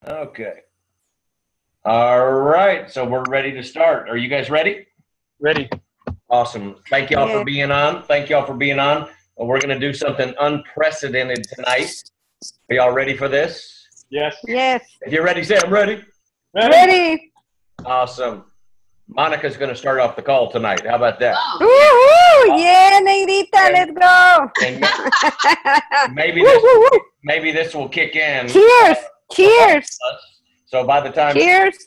Okay. All right. So we're ready to start. Are you guys ready? Ready. Awesome. Thank y'all for Yeah. being on. Thank y'all for being on. We're going to do something unprecedented tonight. Are y'all ready for this? Yes. Yes. If you're ready, say I'm ready. Ready. Awesome. Monica's going to start off the call tonight. How about that? Woohoo! Yeah, Negrita, let's go. And maybe this will kick in. Cheers. Cheers. So by the time Cheers.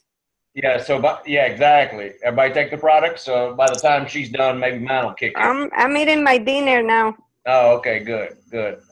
Yeah, exactly. Everybody take the product. So by the time she's done, maybe mine will kick in. I'm eating my dinner now. Oh, okay, good.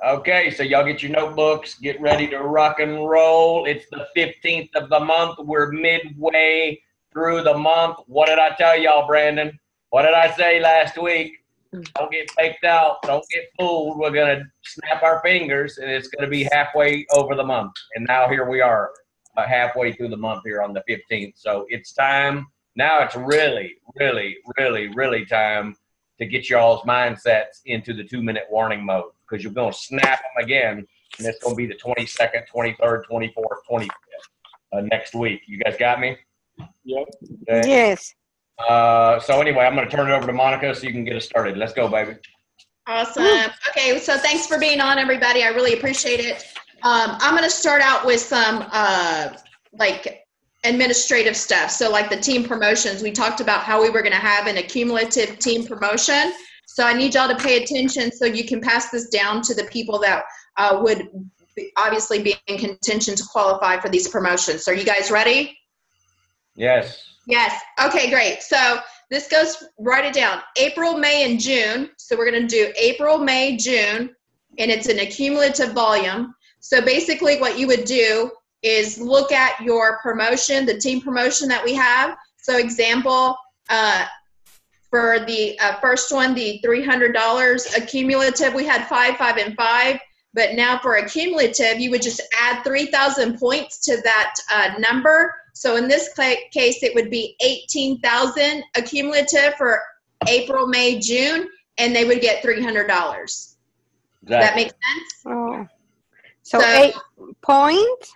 Okay, so y'all get your notebooks, get ready to rock and roll. It's the 15th of the month. We're midway through the month. What did I tell y'all, Brandon? What did I say last week? Don't get faked out. Don't get fooled. We're going to snap our fingers, and it's going to be halfway over the month. And now here we are, halfway through the month here on the 15th. So it's time. Now it's really, really, really, really time to get y'all's mindsets into the 2-minute warning mode, because you're going to snap them again, and it's going to be the 22nd, 23rd, 24th, 25th next week. You guys got me? Yep. Okay. Yes. So anyway, I'm going to turn it over to Monica so you can get us started. Let's go, baby. Awesome. Okay, so thanks for being on, everybody. I really appreciate it. I'm going to start out with some like administrative stuff. So like the team promotions, we talked about how we were going to have an accumulative team promotion. So I need y'all to pay attention so you can pass this down to the people that would obviously be in contention to qualify for these promotions. So are you guys ready? Yes. Yes. Okay, great. So this goes, write it down, April, May, and June. So we're going to do April, May, June, and it's an accumulative volume. So basically what you would do is look at your promotion, the team promotion that we have. So example, for the first one, the $300 accumulative, we had 5, 5, and 5. But now for accumulative, you would just add 3,000 points to that number. So in this case, it would be 18,000 accumulative for April, May, June, and they would get $300. Does that make sense? Oh. So 8 points?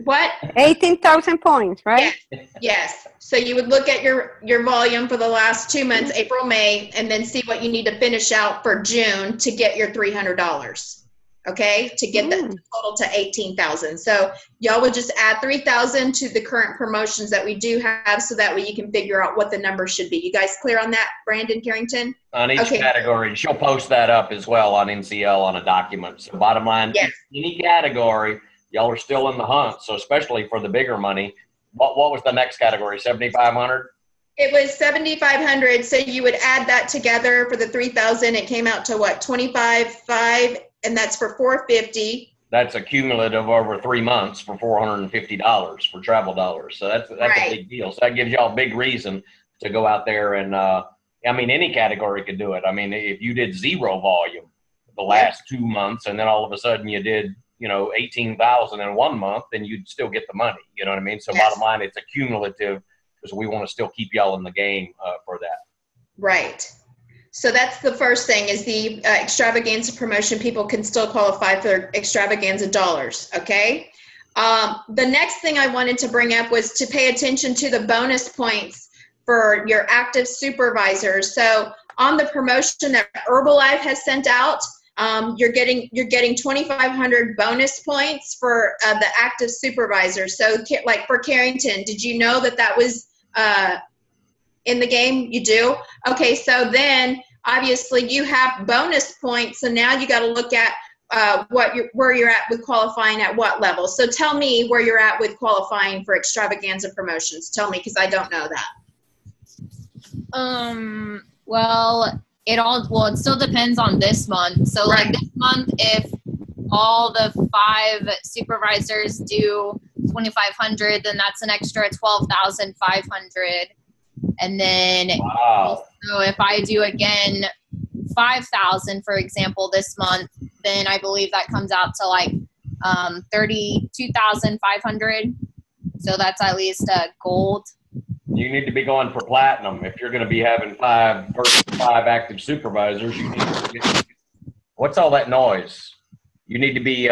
What? 18,000 points, right? Yes. So you would look at your volume for the last 2 months, April, May, and then see what you need to finish out for June to get your $300. Okay, to get the total to 18,000. So y'all would just add 3,000 to the current promotions that we do have, so that way you can figure out what the number should be. You guys clear on that, Brandon Carrington? On each category. She'll post that up as well on NCL on a document. So bottom line, yes. Any category, y'all are still in the hunt. So especially for the bigger money, what was the next category, 7,500? It was 7,500. So you would add that together for the 3,000. It came out to what, 25,500, and that's for 450. That's a cumulative over 3 months for $450 for travel dollars. So that's right. A big deal. So that gives y'all a big reason to go out there and, any category could do it. I mean, if you did 0 volume the last 2 months, and then all of a sudden you did, 18,000 in 1 month, then you'd still get the money. You know what I mean? So bottom line, it's a cumulative, because we want to still keep y'all in the game for that. Right. So that's the first thing, is the extravaganza promotion. People can still qualify for extravaganza dollars, okay? The next thing I wanted to bring up was to pay attention to the bonus points for your active supervisors. So on the promotion that Herbalife has sent out, you're getting 2,500 bonus points for the active supervisors. So like for Carrington, did you know that was in the game? You do? Okay, so then obviously you have bonus points, so now you got to look at where you're at with qualifying at what level. So tell me where you're at with qualifying for extravaganza promotions. Tell me, because I don't know that. Well, it still depends on this month. So right. Like this month, if all the 5 supervisors do 2,500, then that's an extra 12,500. And then so if I do again 5,000, for example, this month, then I believe that comes out to like 32,500. So that's at least a gold. You need to be going for platinum. If you're going to be having 5 active supervisors, you need to what's all that noise? You need to be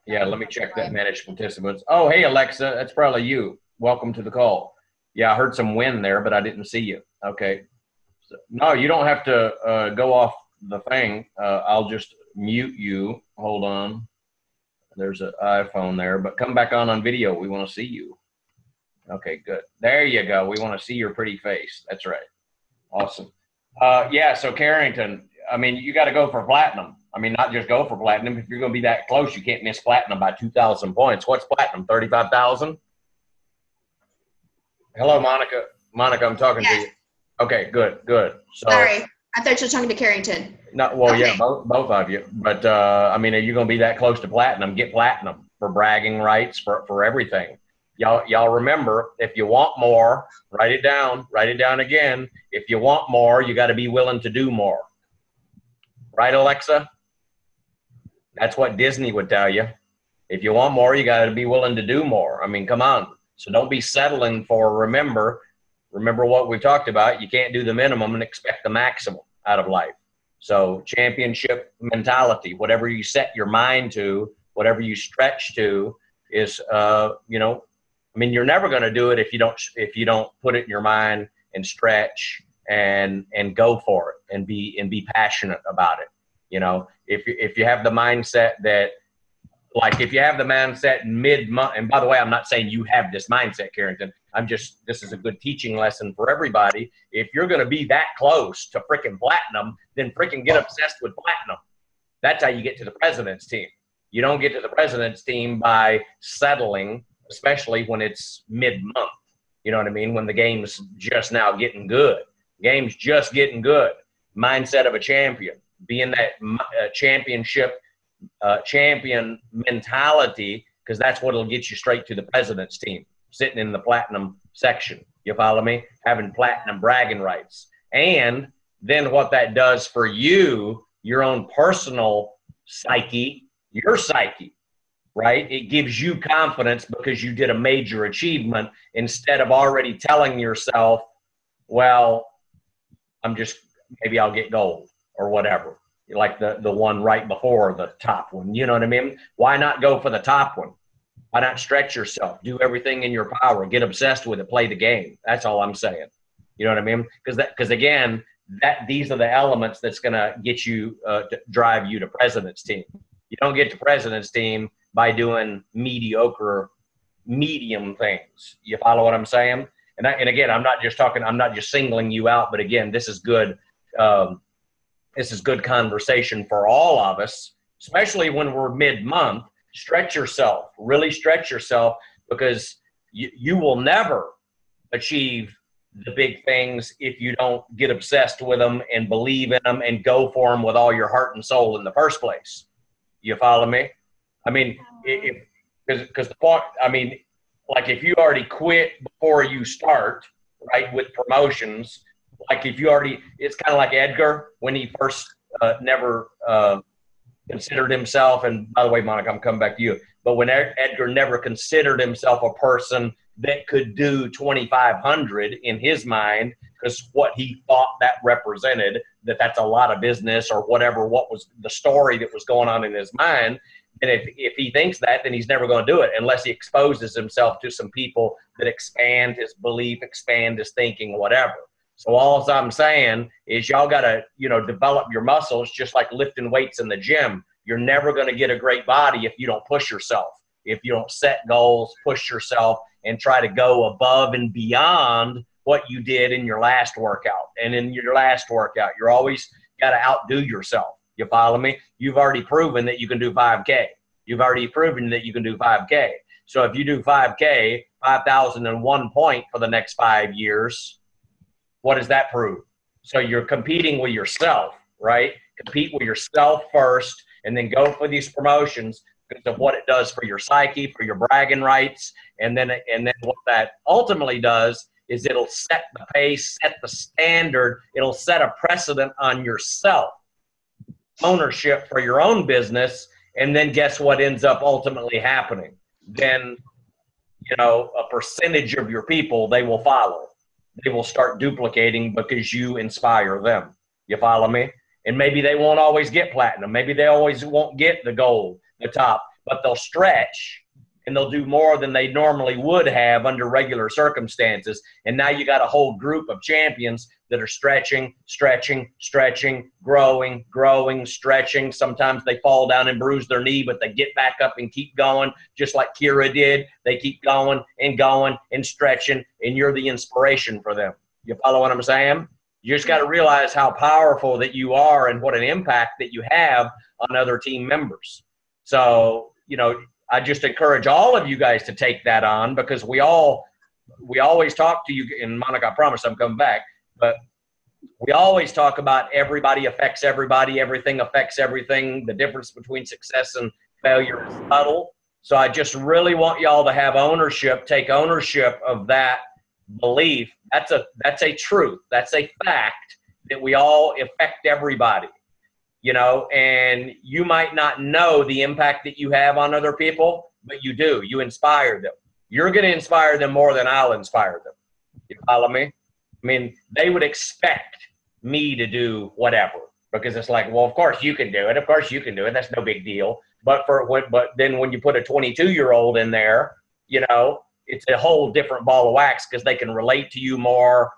Yeah, let me check that managed participants. Oh, hey, Alexa, that's probably you. Welcome to the call. Yeah, I heard some wind there, but I didn't see you. Okay. So, no, you don't have to go off the thing. I'll just mute you. Hold on. There's an iPhone there, but come back on video. We want to see you. Okay, good. There you go. We want to see your pretty face. That's right. Awesome. Yeah, so Carrington, I mean, you got to go for platinum. I mean, not just go for platinum. If you're going to be that close, you can't miss platinum by 2,000 points. What's platinum? 35,000? Hello, Monica. Monica, I'm talking to you. Okay, good. So, sorry, I thought you were talking to Carrington. No, well, okay. Yeah, both of you. But, I mean, are you going to be that close to platinum? Get platinum for bragging rights, for everything. Y'all remember, if you want more, write it down again. If you want more, you got to be willing to do more. Right, Alexa? That's what Disney would tell you. If you want more, you got to be willing to do more. I mean, come on. So don't be settling for, remember what we talked about. You can't do the minimum and expect the maximum out of life. So championship mentality, whatever you set your mind to, whatever you stretch to is, you know, I mean, you're never going to do it if you don't put it in your mind and stretch and go for it and be passionate about it. You know, if you have the mindset that, like, if you have the mindset mid-month, and by the way, I'm not saying you have this mindset, Carrington. This is a good teaching lesson for everybody. If you're going to be that close to freaking platinum, then freaking get obsessed with platinum. That's how you get to the president's team. You don't get to the president's team by settling, especially when it's mid-month. You know what I mean? When the game's just now getting good. Game's just getting good. Mindset of a champion. Being that championship champion mentality, because that's what'll get you straight to the president's team, sitting in the platinum section. You follow me? Having platinum bragging rights. And then what that does for you, your own personal psyche, your psyche, right? It gives you confidence because you did a major achievement instead of already telling yourself, well, maybe I'll get gold or whatever. Like the one right before the top one. You know what I mean? Why not go for the top one? Why not stretch yourself? Do everything in your power. Get obsessed with it. Play the game. That's all I'm saying. You know what I mean? Because again, these are the elements that's going to get you to drive you to president's team. You don't get to president's team by doing medium things. You follow what I'm saying? And again, I'm not just singling you out, but again, this is good. This is good conversation for all of us, especially when we're mid-month. Stretch yourself, really stretch yourself, because you will never achieve the big things if you don't get obsessed with them and believe in them and go for them with all your heart and soul in the first place. You follow me? I mean, because the point, I mean, like if you already quit before you start, right, with promotions, like if you already, it's kind of like Edgar when he first never considered himself, and by the way, Monica, I'm coming back to you, but when Edgar never considered himself a person that could do 2,500 in his mind, because what he thought that represented, that's a lot of business or whatever, what was the story that was going on in his mind. And if he thinks that, then he's never going to do it unless he exposes himself to some people that expand his belief, expand his thinking, whatever. So all I'm saying is y'all got to, develop your muscles just like lifting weights in the gym. You're never going to get a great body if you don't push yourself, if you don't set goals, push yourself, and try to go above and beyond what you did in your last workout. And in your last workout, you're always got to outdo yourself. You follow me? You've already proven that you can do 5K. You've already proven that you can do 5K. So if you do 5K, 5,001 point for the next 5 years, what does that prove? So you're competing with yourself, right? Compete with yourself first and then go for these promotions because of what it does for your psyche, for your bragging rights. And then what that ultimately does is it'll set the pace, set the standard. It'll set a precedent on yourself, ownership for your own business. And then guess what ends up ultimately happening? Then, a percentage of your people, they will follow. They will start duplicating because you inspire them. You follow me? And maybe they won't always get platinum. Maybe they always won't get the gold, the top. but they'll stretch and they'll do more than they normally would have under regular circumstances. And now you got a whole group of champions that are stretching, growing, stretching. Sometimes they fall down and bruise their knee, but they get back up and keep going, just like Kira did. They keep going and stretching, and you're the inspiration for them. You follow what I'm saying? You just got to realize how powerful that you are and what an impact that you have on other team members. So, I just encourage all of you guys to take that on, because we always talk to you, and Monica, I promise I'm coming back, but we always talk about everybody affects everybody, everything affects everything. The difference between success and failure is subtle. So I just really want y'all to have ownership, take ownership of that belief. That's a truth. That's a fact that we all affect everybody. And you might not know the impact that you have on other people, but you do. You inspire them. You're going to inspire them more than I'll inspire them. You follow me? I mean, they would expect me to do whatever, because it's like, well, of course you can do it. Of course you can do it. That's no big deal. But then when you put a 22-year-old in there, it's a whole different ball of wax, because they can relate to you more.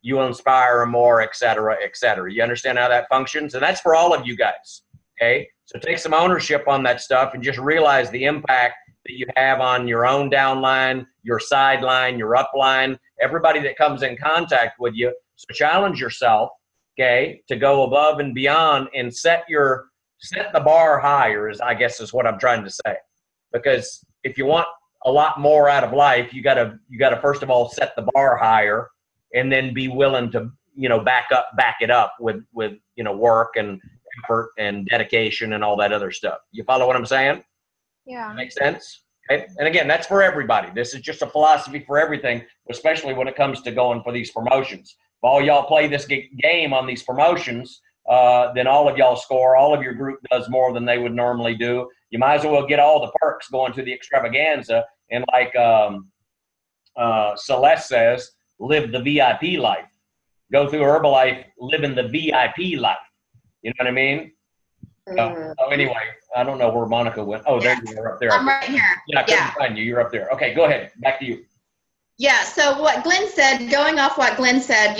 You inspire them more, et cetera, et cetera. You understand how that functions? And that's for all of you guys, okay? So take some ownership on that stuff and just realize the impact that you have on your own downline, your sideline, your upline, everybody that comes in contact with you. So challenge yourself, okay, to go above and beyond and set the bar higher, I guess is what I'm trying to say. Because if you want a lot more out of life, you gotta first of all set the bar higher, and then be willing to, back it up with work and effort and dedication and all that other stuff. You follow what I'm saying? Yeah. Makes sense? Okay. And again, that's for everybody. This is just a philosophy for everything, especially when it comes to going for these promotions. If all y'all play this game on these promotions, then all of y'all score. All of your group does more than they would normally do. You might as well get all the perks going to the extravaganza. And like Celeste says, live the VIP life. Go through Herbalife living the VIP life. You know what I mean? So anyway, I don't know where Monica went. Oh, there you are up there. I'm right here. Yeah, I couldn't find you. You're up there. Okay, go ahead. Back to you. Yeah, so what Glenn said, going off what Glenn said,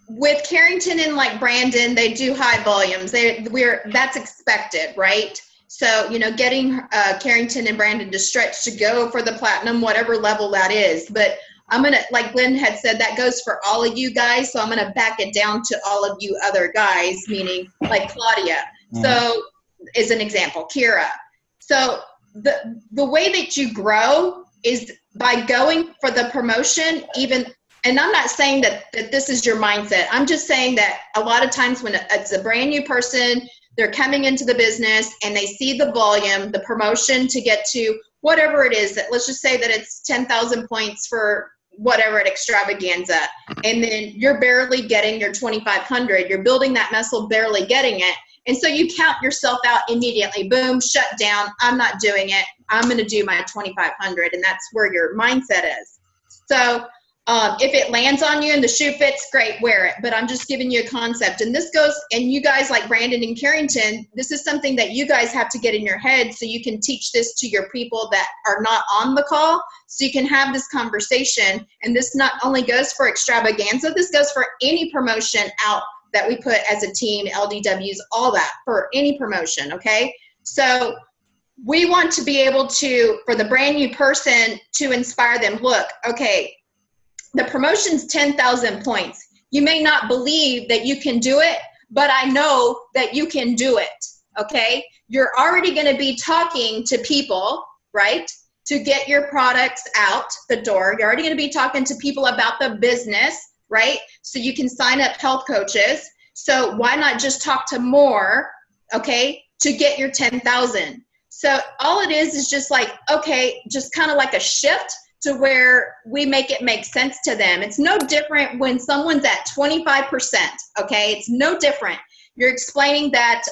with Carrington and like Brandon, they do high volumes. That's expected, right? So, getting Carrington and Brandon to stretch to go for the platinum, whatever level that is. But I'm going to, like Glenn had said, that goes for all of you guys. So I'm going to back it down to all of you other guys, meaning like Claudia. So as an example, Kira. So the way that you grow is by going for the promotion, and I'm not saying that this is your mindset. I'm just saying that a lot of times when it's a brand new person, they're coming into the business and they see the volume, the promotion to get to whatever it is. Let's just say that it's 10,000 points for whatever at extravaganza. And then you're barely getting your 2,500. You're building that muscle, barely getting it. And so you count yourself out immediately. Boom, shut down. I'm not doing it. I'm going to do my 2,500. And that's where your mindset is. So if it lands on you and the shoe fits, great, wear it. But I'm just giving you a concept. And this goes, and you guys like Brandon and Carrington, this is something that you guys have to get in your head so you can teach this to your people that are not on the call, so you can have this conversation. And this not only goes for extravaganza, this goes for any promotion out that we put as a team, LDWs, all that, for any promotion, okay? So we want to be able to, for the brand new person, to inspire them. Look, okay, the promotion's 10,000 points. You may not believe that you can do it, but I know that you can do it, okay? You're already gonna be talking to people, right, to get your products out the door. You're already gonna be talking to people about the business, right? So you can sign up health coaches. So why not just talk to more, okay, to get your 10,000? So all it is just like, okay, just kind of like a shift to where we make it make sense to them. It's no different when someone's at 25%, okay? It's no different. You're explaining that,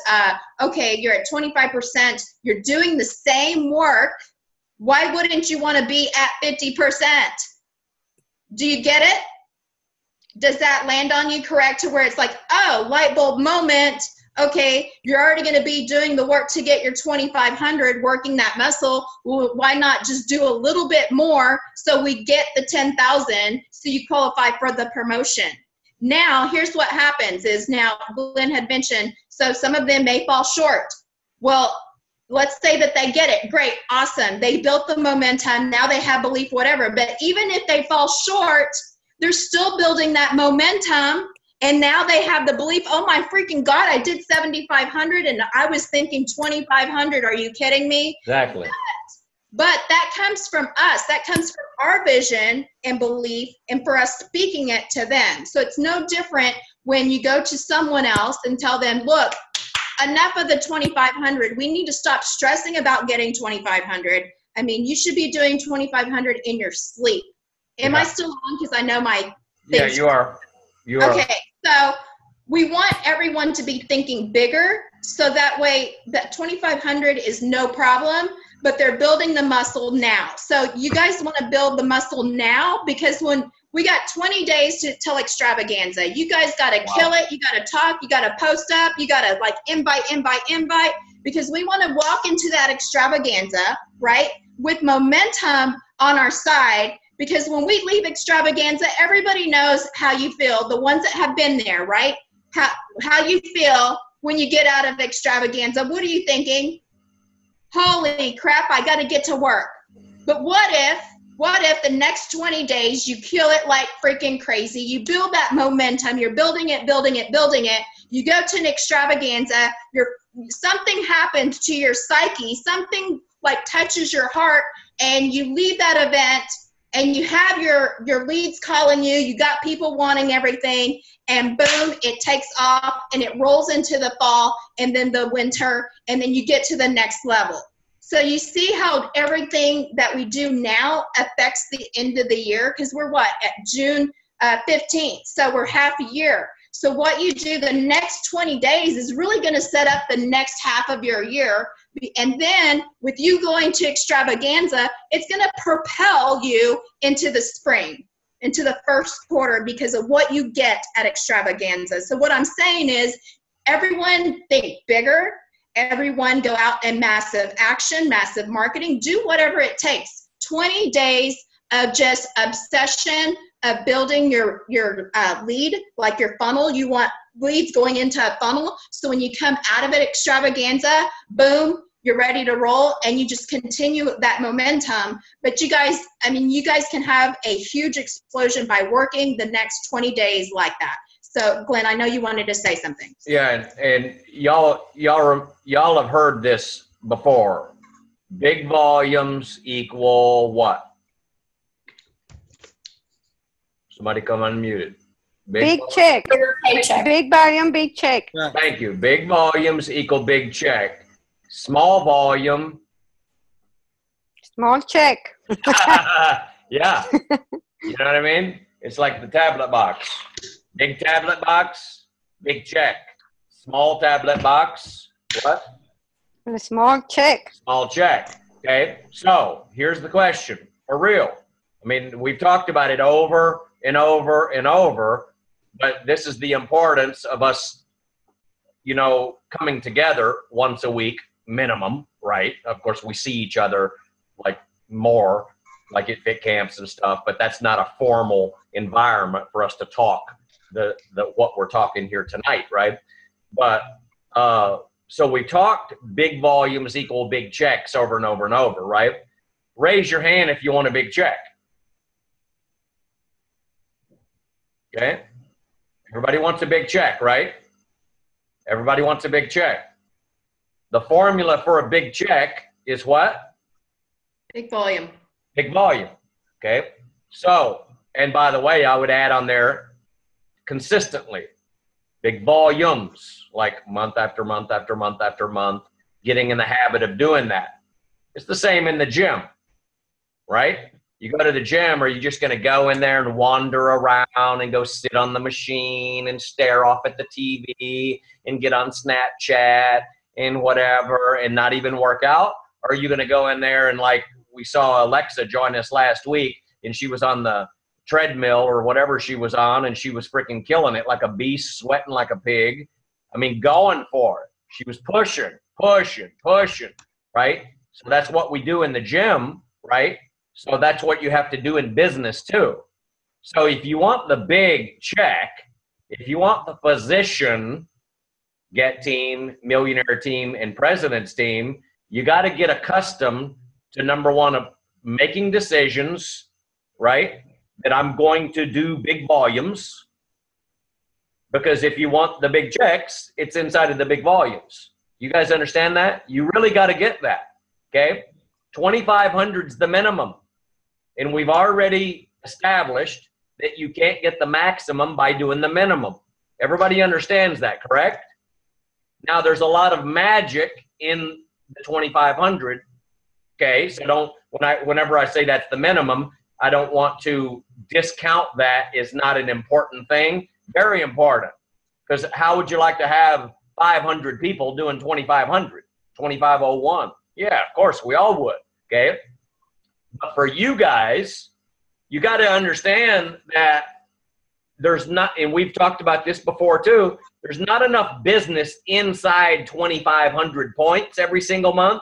okay, you're at 25%, you're doing the same work. Why wouldn't you want to be at 50%? Do you get it? Does that land on you correct to where it's like, oh, light bulb moment, Okay, you're already going to be doing the work to get your 2,500, working that muscle. Well, why not just do a little bit more so we get the 10,000 so you qualify for the promotion? Now, here's what happens is now Glenn had mentioned, so some of them may fall short. Well, let's say that they get it. Great, awesome. They built the momentum. Now they have belief, whatever. But even if they fall short, they're still building that momentum. And now they have the belief, oh my freaking God, I did 7,500 and I was thinking 2,500. Are you kidding me? Exactly. But that comes from us. That comes from our vision and belief and for us speaking it to them. So it's no different when you go to someone else and tell them, look, enough of the 2,500. We need to stop stressing about getting 2,500. I mean, you should be doing 2,500 in your sleep. Am I still on? Because I know my Yeah, you are. You are. Okay, so we want everyone to be thinking bigger, so that way that 2,500 is no problem, but they're building the muscle now. So you guys want to build the muscle now, because when we got 20 days till extravaganza, you guys got to kill it. You got to talk. You got to post up. You got to like invite, because we want to walk into that extravaganza, right, with momentum on our side. Because when we leave extravaganza, everybody knows how you feel. The ones that have been there, right? How you feel when you get out of extravaganza. What are you thinking? Holy crap, I got to get to work. But what if the next 20 days you kill it like freaking crazy? You build that momentum. You're building it. You go to an extravaganza. Something happens to your psyche. Something like touches your heart, and you leave that event. And you have your leads calling you, you got people wanting everything, and boom, it takes off and it rolls into the fall and then the winter, and then you get to the next level. So you see how everything that we do now affects the end of the year, because we're at June 15th, so we're half a year. So what you do the next 20 days is really going to set up the next half of your year. And then with you going to extravaganza, it's going to propel you into the spring, into the first quarter, because of what you get at extravaganza. So what I'm saying is, everyone think bigger. Everyone go out and massive action, massive marketing, do whatever it takes. 20 days of just obsession of building your lead, like your funnel. You want leads going into a funnel. So when you come out of it extravaganza, boom, you're ready to roll, and you just continue that momentum. But you guys can have a huge explosion by working the next 20 days like that. So Glenn, I know you wanted to say something. Yeah, and y'all have heard this before. Big volumes equal what? Somebody come unmuted. Big check. Big volume, big check. Thank you. Big volumes equal big check. Small volume. Small check. Yeah. You know what I mean? It's like the tablet box. Big tablet box, big check. Small tablet box, what? A small check. Small check. Okay. So here's the question. For real. I mean, we've talked about it over and over and over, but this is the importance of us, coming together once a week minimum, right? Of course, we see each other like more, like at fit camps and stuff, but that's not a formal environment for us to talk what we're talking here tonight, right? But so we talked big volumes equal big checks over and over and over, right? Raise your hand if you want a big check. Okay. Everybody wants a big check, right? Everybody wants a big check. The formula for a big check is what? Big volume. Big volume. Okay. So, and by the way, I would add on there consistently. Big volumes, like month after month after month after month, getting in the habit of doing that. It's the same in the gym, right? You go to the gym, or you're just going to go in there and wander around and go sit on the machine and stare off at the TV and get on Snapchat and whatever and not even work out? Or are you going to go in there and, like we saw Alexa join us last week, and she was on the treadmill or whatever she was on, and she was freaking killing it like a beast, sweating like a pig. I mean, going for it. She was pushing, right? So that's what we do in the gym, right? So that's what you have to do in business too. So if you want the big check, if you want the position, Get Team, Millionaire Team, and President's Team, you got to get accustomed to, number one, of making decisions, right? That I'm going to do big volumes. Because if you want the big checks, it's inside of the big volumes. You guys understand that? You really got to get that, okay? 2,500 is the minimum. And we've already established that you can't get the maximum by doing the minimum. Everybody understands that, correct? Now, there's a lot of magic in the 2,500, okay? So whenever I say that's the minimum, I don't want to discount that as not an important thing. Very important, because how would you like to have 500 people doing 2,500, 2,501? Yeah, of course, we all would, okay? But for you guys, you got to understand that there's not, and we've talked about this before too, there's not enough business inside 2,500 points every single month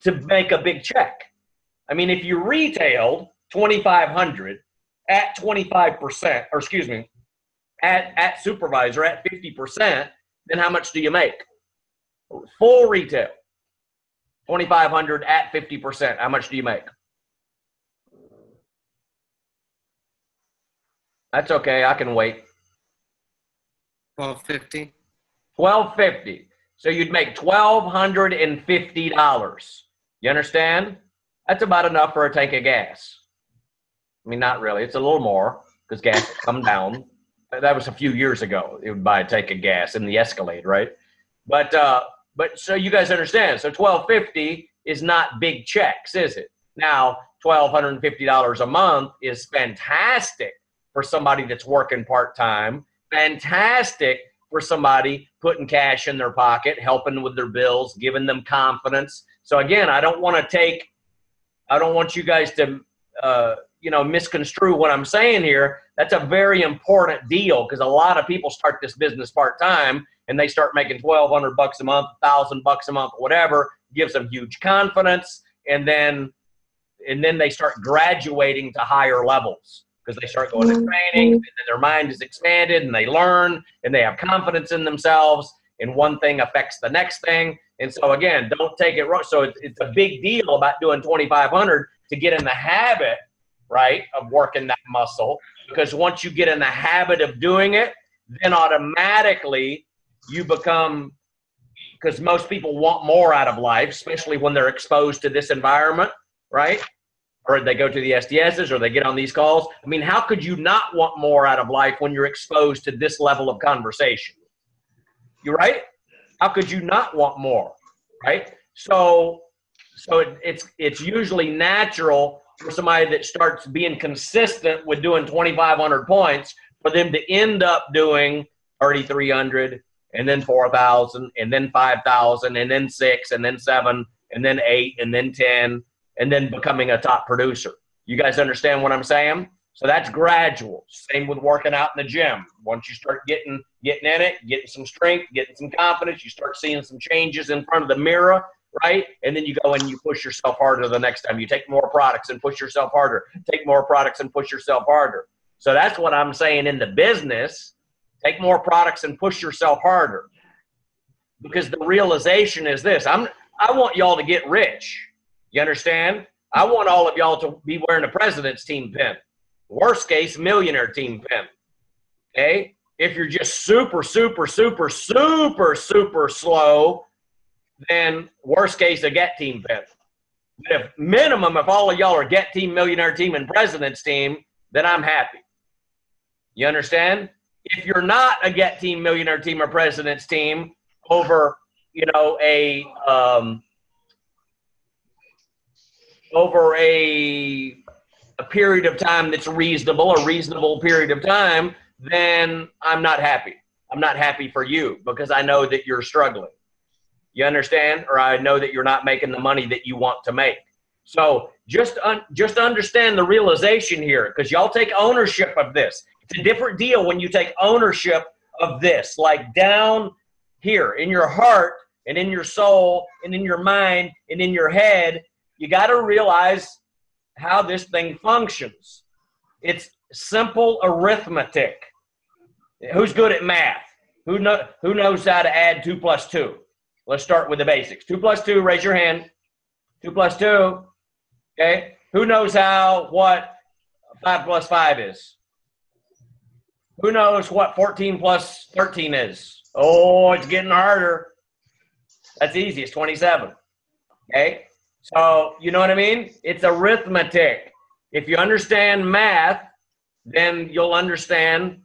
to make a big check. I mean, if you retailed 2,500 at 25%, or excuse me, at supervisor at 50%, then how much do you make? Full retail, 2,500 at 50%, how much do you make? That's okay, I can wait. $1,250. $1,250. So you'd make $1,250. You understand? That's about enough for a tank of gas. I mean, not really. It's a little more because gas has come down. That was a few years ago. It would buy a tank of gas in the Escalade, right? But so you guys understand. So $1,250 is not big checks, is it? Now, $1,250 a month is fantastic for somebody that's working part-time. Fantastic for somebody putting cash in their pocket, helping with their bills, giving them confidence. So again, I don't want you guys to, misconstrue what I'm saying here. That's a very important deal because a lot of people start this business part-time and they start making $1,200 a month, $1,000 a month, whatever, gives them huge confidence. And then they start graduating to higher levels because they start going to training and then their mind is expanded and they learn and they have confidence in themselves and one thing affects the next thing. And so again, don't take it wrong. So it's a big deal about doing 2,500 to get in the habit, right, of working that muscle. Because once you get in the habit of doing it, then automatically you become, because most people want more out of life, especially when they're exposed to this environment, right? Or they go to the SDSs or they get on these calls. I mean, how could you not want more out of life when you're exposed to this level of conversation? You right? How could you not want more, right? So it's usually natural for somebody that starts being consistent with doing 2,500 points for them to end up doing 3,300 and then 4,000 and then 5,000 and then 6 and then 7 and then 8 and then 10 and then becoming a top producer. You guys understand what I'm saying? So that's gradual. Same with working out in the gym. Once you start getting in it, getting some strength, getting some confidence, you start seeing some changes in front of the mirror, right? And then you go and you push yourself harder the next time. You take more products and push yourself harder. Take more products and push yourself harder. So that's what I'm saying in the business. Take more products and push yourself harder. Because the realization is this. I want y'all to get rich. You understand? I want all of y'all to be wearing a President's Team pin. Worst case, Millionaire Team pin. Okay? If you're just super, super, super, super, super slow, then worst case, a Get Team pin. But if all of y'all are Get Team, Millionaire Team, and President's Team, then I'm happy. You understand? If you're not a Get Team, Millionaire Team, or President's Team over, a period of time that's reasonable, a reasonable period of time, then I'm not happy. I'm not happy for you because I know that you're struggling. You understand? Or I know that you're not making the money that you want to make. So just understand the realization here because y'all take ownership of this. It's a different deal when you take ownership of this, like down here in your heart and in your soul and in your mind and in your head. You got to realize how this thing functions. It's simple arithmetic. Who's good at math? Who knows how to add 2 plus 2? Let's start with the basics. 2 plus 2, raise your hand. 2 plus 2. Okay. Who knows what 5 plus 5 is? Who knows what 14 plus 13 is? Oh, it's getting harder. That's easy. It's 27. Okay. So, you know what I mean? It's arithmetic. If you understand math, then you'll understand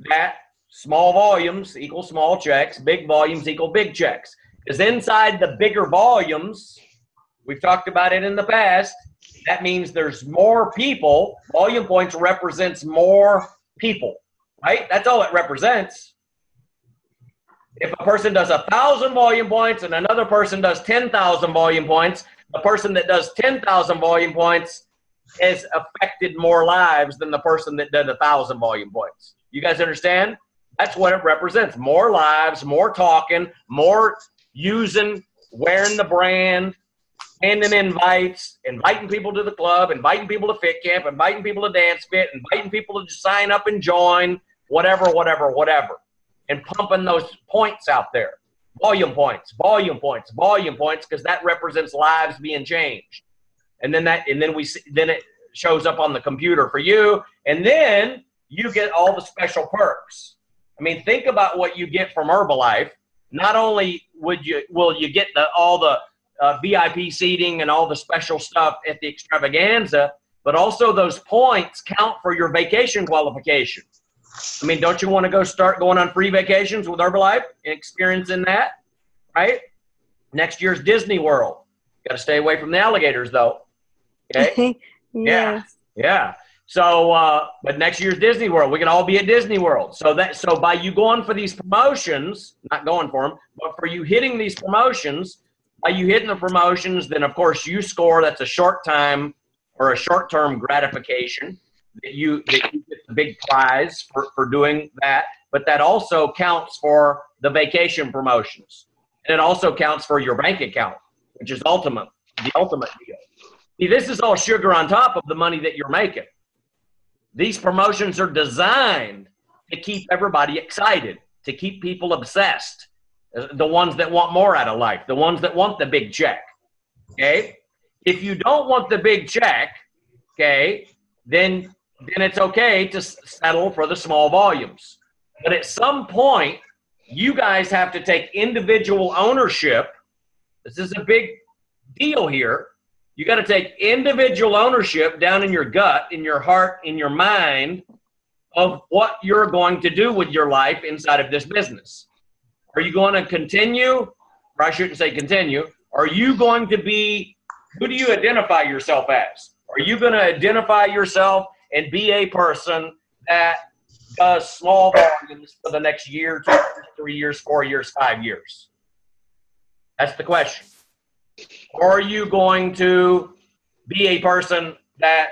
that small volumes equal small checks, big volumes equal big checks. Because inside the bigger volumes, we've talked about it in the past, that means there's more people. Volume points represents more people, right? That's all it represents. If a person does 1,000 volume points and another person does 10,000 volume points, the person that does 10,000 volume points has affected more lives than the person that did 1,000 volume points. You guys understand? That's what it represents. More lives, more talking, more using, wearing the brand, sending invites, inviting people to the club, inviting people to fit camp, inviting people to dance fit, inviting people to sign up and join, whatever, and pumping those points out there. Volume points, because that represents lives being changed. And then it shows up on the computer for you, and then you get all the special perks. I mean, think about what you get from Herbalife. Not only will you get all the VIP seating and all the special stuff at the extravaganza, but also those points count for your vacation qualification. I mean, don't you want to start going on free vacations with Herbalife and experiencing that, right? Next year's Disney World. Got to stay away from the alligators, though. Okay? Yes. Yeah. So, but next year's Disney World, we can all be at Disney World. So by you going for these promotions, not going for them, but for you hitting these promotions, by you hitting the promotions, then of course you score. That's a short-term gratification that you get the big prize for doing that. But that also counts for the vacation promotions, and it also counts for your bank account, which is the ultimate deal. See, this is all sugar on top of the money that you're making. These promotions are designed to keep everybody excited, to keep people obsessed, the ones that want more out of life, the ones that want the big check, okay? If you don't want the big check, okay, then it's okay to settle for the small volumes. But at some point, you guys have to take individual ownership. This is a big deal here. You got to take individual ownership down in your gut, in your heart, in your mind of what you're going to do with your life inside of this business. Are you going to continue, or I shouldn't say continue, are you going to be, who do you identify yourself as? Are you going to identify yourself and be a person that does small volumes for the next year, 2 years, 3 years, 4 years, 5 years? That's the question. Or are you going to be a person that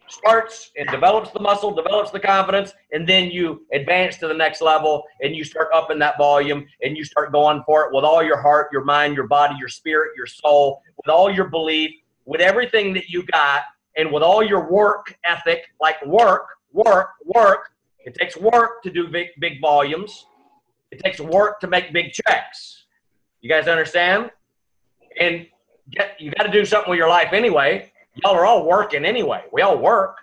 starts and develops the muscle, develops the confidence, and then you advance to the next level and you start upping that volume and you start going for it with all your heart, your mind, your body, your spirit, your soul, with all your belief, with everything that you got, and with all your work ethic, like work. It takes work to do big volumes. It takes work to make big checks. You guys understand? And you got to do something with your life anyway. Y'all are all working anyway. We all work.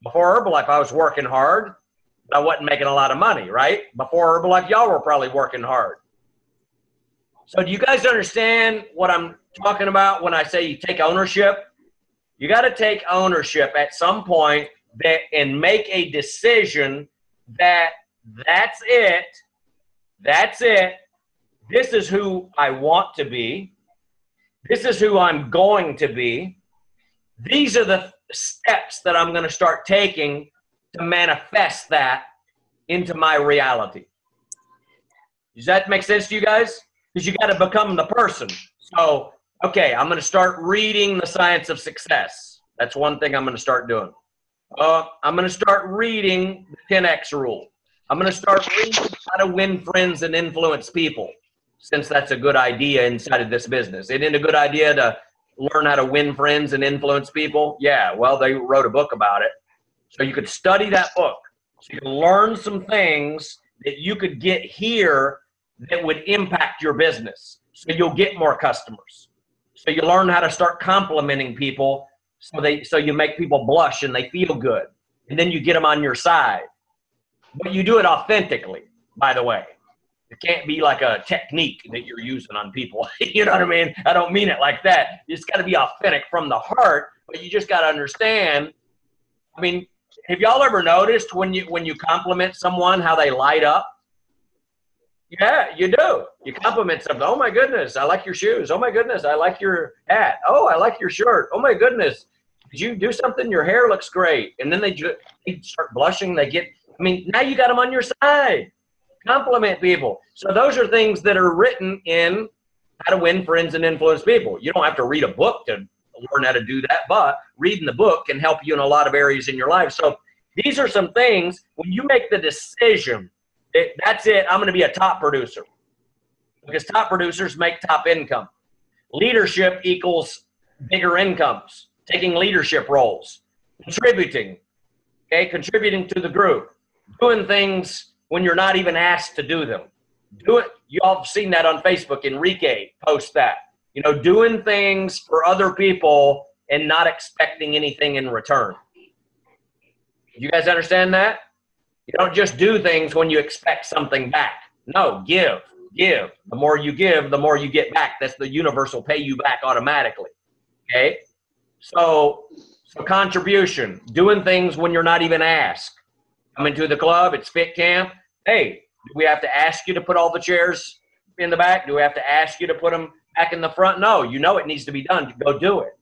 Before Herbalife, I was working hard, but I wasn't making a lot of money, right? Before Herbalife, y'all were probably working hard. So do you guys understand what I'm talking about when I say you take ownership? You got to take ownership at some point and make a decision that that's it. This is who I want to be. This is who I'm going to be. These are the steps that I'm going to start taking to manifest that into my reality. Does that make sense to you guys? Because you got to become the person. So, okay, I'm going to start reading The Science of Success. That's one thing I'm going to start doing. I'm going to start reading the 10X rule. I'm going to start reading how to win friends and influence people, since that's a good idea inside of this business. Isn't it a good idea to learn how to win friends and influence people? Yeah, well, they wrote a book about it. So you could study that book. So you can learn some things that you could get here that would impact your business. So you'll get more customers. So you learn how to start complimenting people so you make people blush and they feel good. And then you get them on your side. But you do it authentically, by the way. It can't be like a technique that you're using on people. You know what I mean? I don't mean it like that. It's got to be authentic from the heart, but you just got to understand. I mean, have y'all ever noticed when you compliment someone how they light up? Yeah, you do. You compliment something. Oh my goodness, I like your shoes. Oh my goodness, I like your hat. Oh, I like your shirt. Oh my goodness, did you do something? Your hair looks great. And then they start blushing. Now you got them on your side. Compliment people. So those are things that are written in How to Win Friends and Influence People. You don't have to read a book to learn how to do that, but reading the book can help you in a lot of areas in your life. So these are some things when you make the decision, that's it, I'm going to be a top producer. Because top producers make top income. Leadership equals bigger incomes, taking leadership roles, contributing to the group, doing things when you're not even asked to do them. Do it. You all have seen that on Facebook. Enrique posts that. You know, doing things for other people and not expecting anything in return. You guys understand that? You don't just do things when you expect something back. No, give. The more you give, the more you get back. That's the universe will pay you back automatically. Okay? So contribution, doing things when you're not even asked. Coming to the club, it's Fit Camp. Hey, do we have to ask you to put all the chairs in the back? Do we have to ask you to put them back in the front? No, you know it needs to be done. Go do it,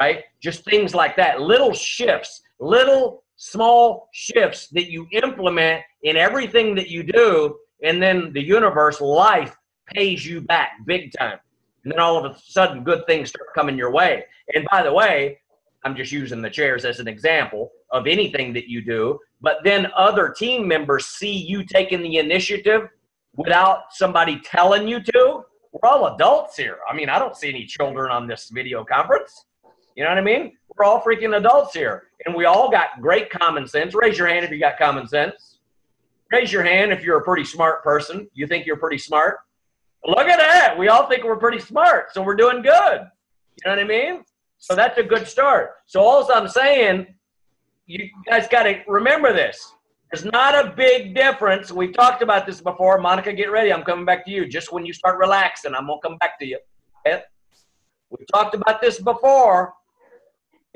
right? Just things like that. Little shifts, little small shifts that you implement in everything that you do, and then the universe, life, pays you back big time. And then all of a sudden, good things start coming your way. And by the way, I'm just using the chairs as an example of anything that you do, but then other team members see you taking the initiative without somebody telling you to. We're all adults here. I mean, I don't see any children on this video conference. You know what I mean? We're all freaking adults here, and we all got great common sense. Raise your hand if you got common sense. Raise your hand if you're a pretty smart person. You think you're pretty smart? Look at that. We all think we're pretty smart, so we're doing good. You know what I mean? So that's a good start. So all I'm saying, you guys got to remember this. There's not a big difference. We've talked about this before. Monica, get ready. I'm coming back to you. Just when you start relaxing, I'm going to come back to you. Okay? We've talked about this before.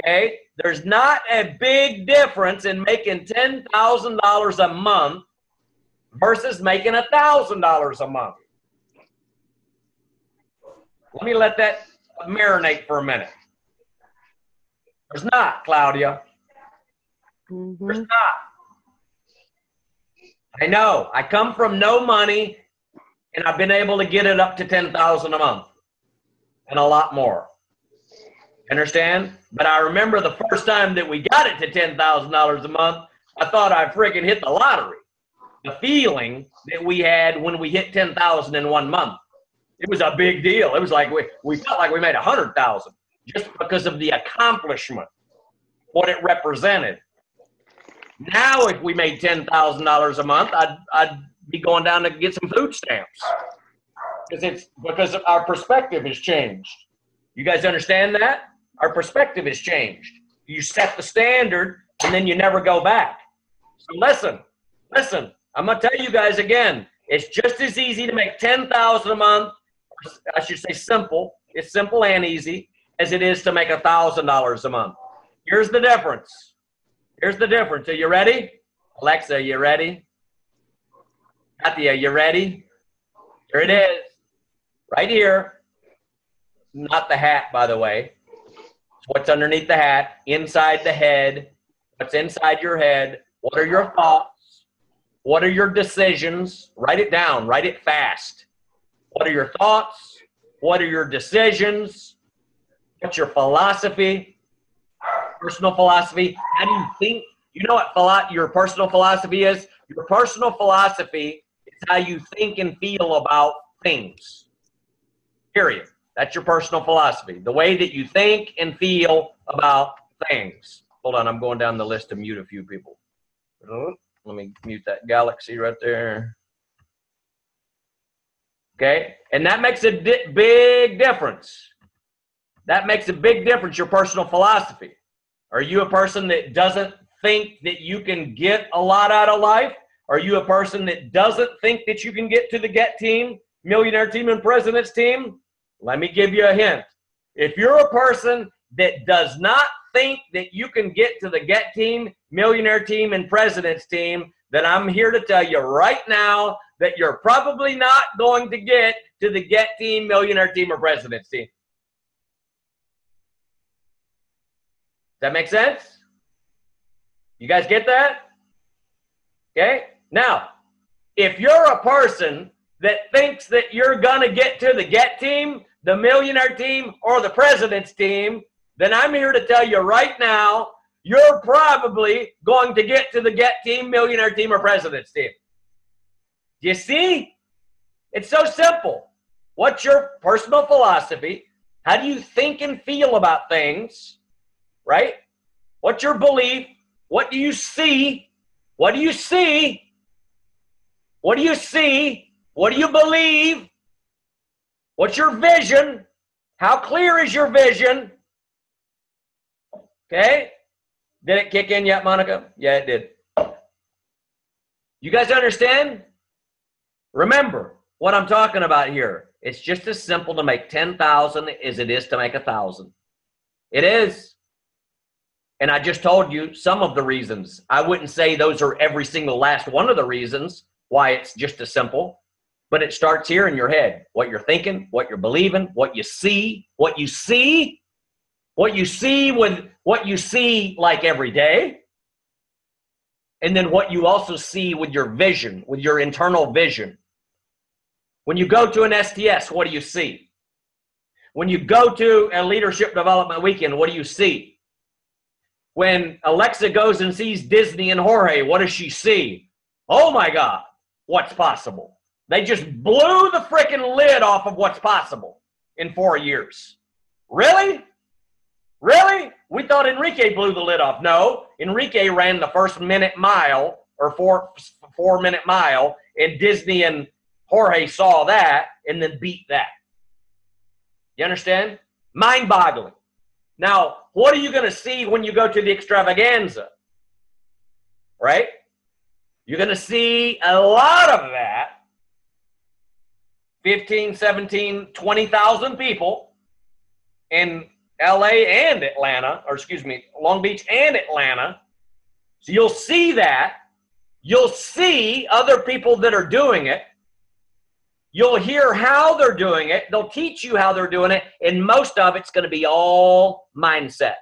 Okay? There's not a big difference in making $10,000 a month versus making $1,000 a month. Let me let that marinate for a minute. There's not, Claudia. There's not. I know. I come from no money, and I've been able to get it up to $10,000 a month and a lot more. Understand? But I remember the first time that we got it to $10,000 a month, I thought I freaking hit the lottery. The feeling that we had when we hit $10,000 in 1 month. It was a big deal. It was like we felt like we made $100,000 just because of the accomplishment, what it represented. Now, if we made $10,000 a month, I'd be going down to get some food stamps because our perspective has changed. You guys understand that? Our perspective has changed. You set the standard, and then you never go back. So listen. I'm gonna tell you guys again. It's just as easy to make $10,000 a month. I should say simple. It's simple and easy as it is to make $1,000 a month. Here's the difference. Are you ready? Alexa, you ready? Katia, you ready? Here it is. Right here. Not the hat, by the way. It's what's underneath the hat, inside the head. What's inside your head? What are your thoughts? What are your decisions? Write it down. Write it fast. What are your thoughts? What are your decisions? What's your philosophy? Personal philosophy. How do you think? You know what your personal philosophy is? Your personal philosophy is how you think and feel about things. Period. That's your personal philosophy. The way that you think and feel about things. Hold on, I'm going down the list to mute a few people. Let me mute that galaxy right there. Okay, and that makes a big difference. That makes a big difference, your personal philosophy. Are you a person that doesn't think that you can get a lot out of life? Are you a person that doesn't think that you can get to the Get Team, Millionaire Team, and President's Team? Let me give you a hint. If you're a person that does not think that you can get to the Get Team, Millionaire Team, and President's Team, then I'm here to tell you right now that you're probably not going to get to the Get Team, Millionaire Team, or President's Team. Does that make sense? You guys get that? Okay? Now, if you're a person that thinks that you're going to get to the Get Team, the Millionaire Team, or the President's Team, then I'm here to tell you right now, you're probably going to get to the Get Team, Millionaire Team, or President's Team. Do you see? It's so simple. What's your personal philosophy? How do you think and feel about things? Right? What's your belief? What do you see? What do you see? What do you see? What do you believe? What's your vision? How clear is your vision? Okay? Did it kick in yet, Monica? Yeah, it did. You guys understand? Remember what I'm talking about here. It's just as simple to make 10,000 as it is to make 1,000. It is. And I just told you some of the reasons. I wouldn't say those are every single last one of the reasons why it's just as simple. But it starts here in your head. What you're thinking, what you're believing, what you see, what you see with what you see like every day. And then what you also see with your vision, with your internal vision. When you go to an STS, what do you see? When you go to a leadership development weekend, what do you see? When Alexa goes and sees Disney and Jorge, what does she see? Oh my God, what's possible? They just blew the freaking lid off of what's possible in 4 years. Really? Really? We thought Enrique blew the lid off. No, Enrique ran the first minute mile or four minute mile, and Disney and Jorge saw that and then beat that. You understand? Mind-boggling. Now, what are you going to see when you go to the extravaganza? Right? You're going to see a lot of that. 15, 17, 20,000 people in LA and Atlanta, or excuse me, Long Beach and Atlanta. So you'll see that. You'll see other people that are doing it. You'll hear how they're doing it. They'll teach you how they're doing it. And most of it's going to be all mindset,